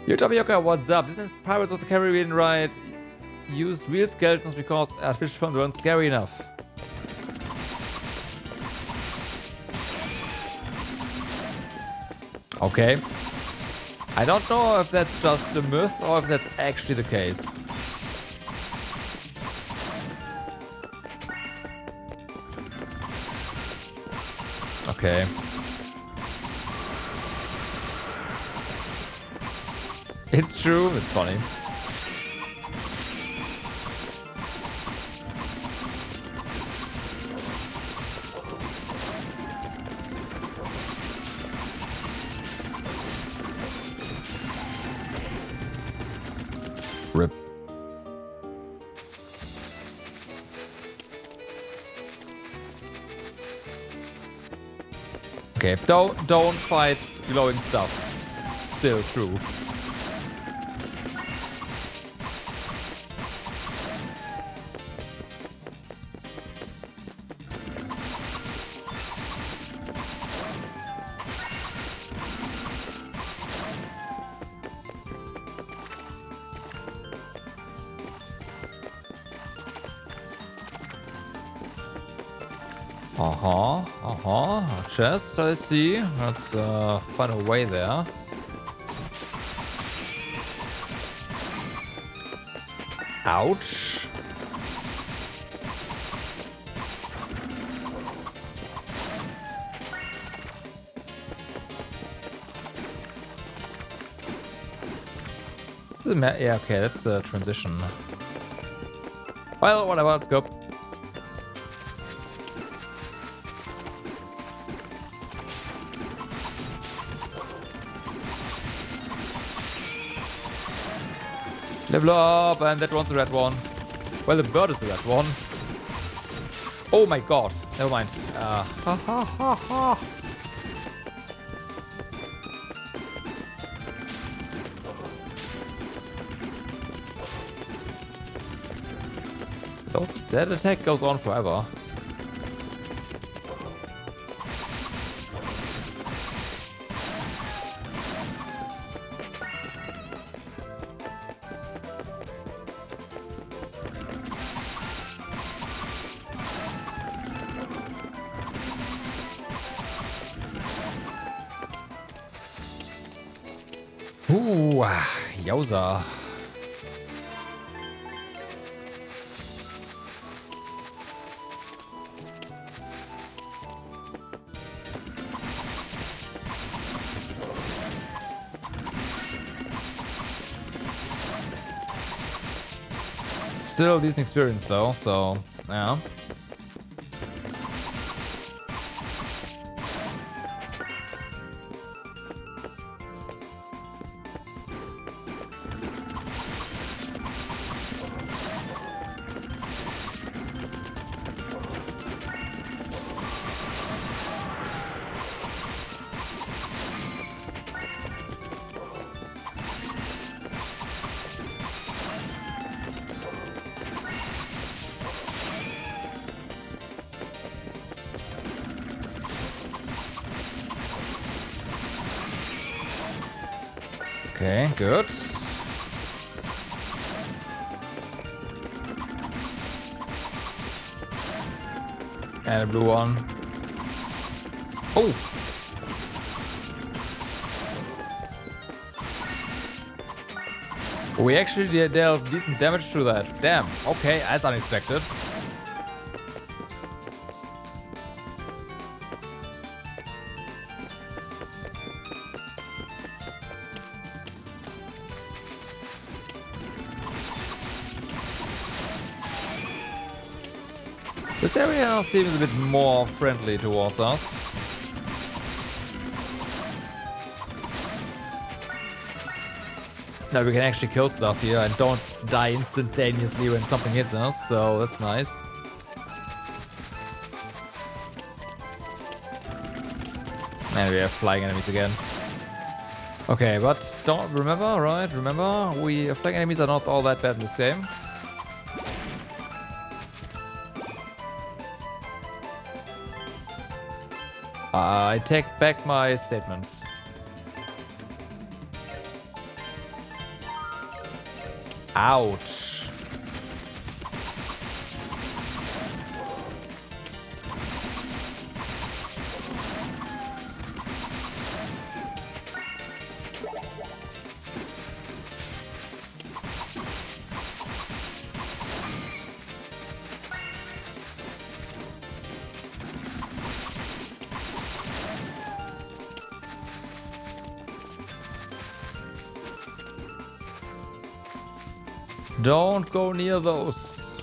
Yo, Tapioca, what's up? This is Pirates of the Caribbean, right? Use real skeletons because artificial forms weren't scary enough. Okay. I don't know if that's just a myth or if that's actually the case. Okay. It's true, it's funny. Rip. Okay, don't fight glowing stuff. Still true. Chest, I see. Let's find a way there. Ouch. Yeah, okay, that's a transition. Well, whatever, let's go. Level up, and that one's a red one. Well, the bird is a red one. Oh my god, never mind. That attack goes on forever. Ooh, yowza. Still decent experience though, so yeah. Okay, good. And a blue one. Oh! We actually dealt decent damage to that. Damn, okay, that's unexpected. This area seems a bit more friendly towards us. Now we can actually kill stuff here and don't die instantaneously when something hits us, so that's nice. And we have flying enemies again. Okay, but don't remember, right? Remember, flying enemies are not all that bad in this game. I take back my statements. Ouch. Don't go near those.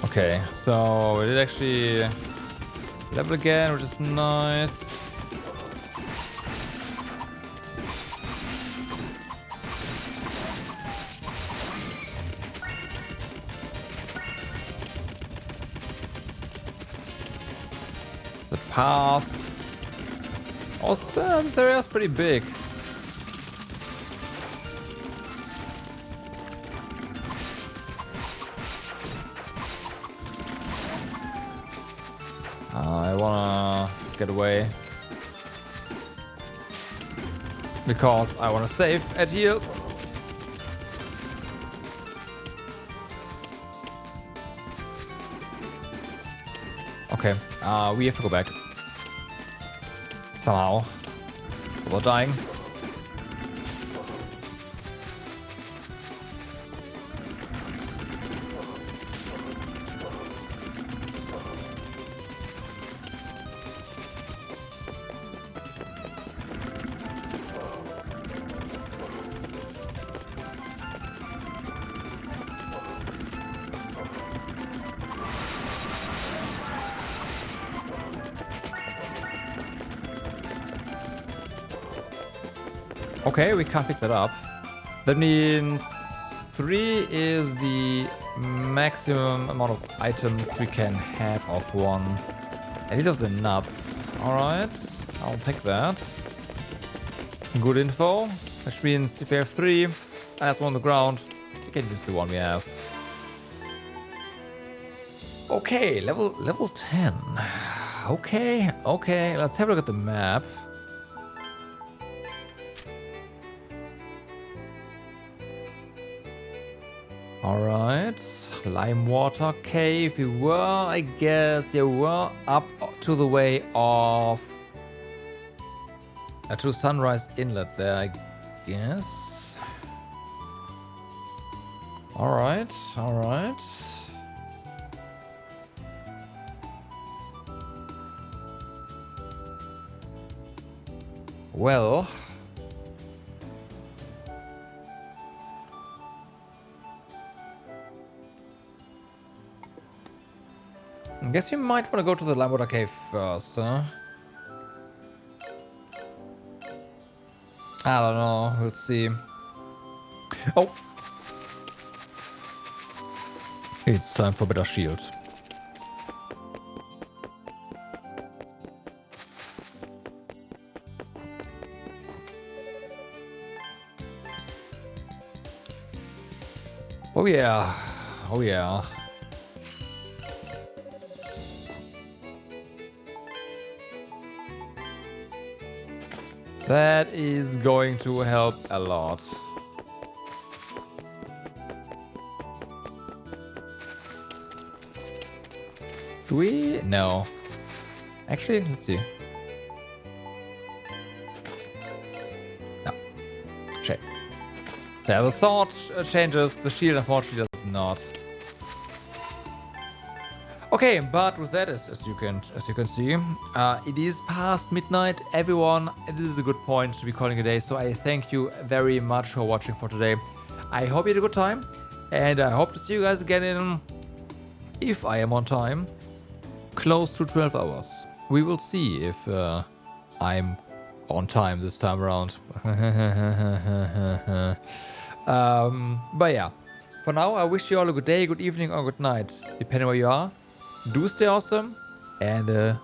Okay, so we did actually level again, which is nice. The path. Also, this area is pretty big. I wanna get away because I wanna save at here. Okay, we have to go back. Somehow. Without dying. Okay, we can't pick that up. That means 3 is the maximum amount of items we can have of one. At least of the nuts. Alright, I'll take that. Good info. Which means if we have 3, and that's one on the ground, we can use the one we have. Okay, level 10. Okay, let's have a look at the map. Alright, Lime Water Cave. We were, I guess, yeah, we were up to the way of to Sunrise Inlet there, I guess. Alright. Well, I guess you might want to go to the Lime Water Cave first, huh? I don't know, we'll see. Oh! It's time for better shield. Oh yeah, oh yeah. That is going to help a lot. Do we? No. Actually, let's see. No. Check. So the sword changes, the shield unfortunately does not. Okay, but with that, as you can see, it is past midnight. Everyone, this is a good point to be calling a day. So I thank you very much for watching for today. I hope you had a good time, and I hope to see you guys again in, if I am on time, close to 12 hours. We will see if I'm on time this time around. But yeah, for now, I wish you all a good day, good evening, or good night, depending where you are. Do stay awesome, and I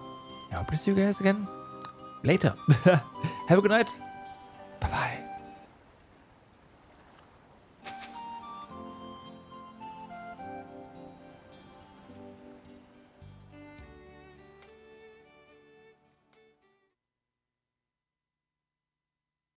hope to see you guys again later. Have a good night. Bye-bye.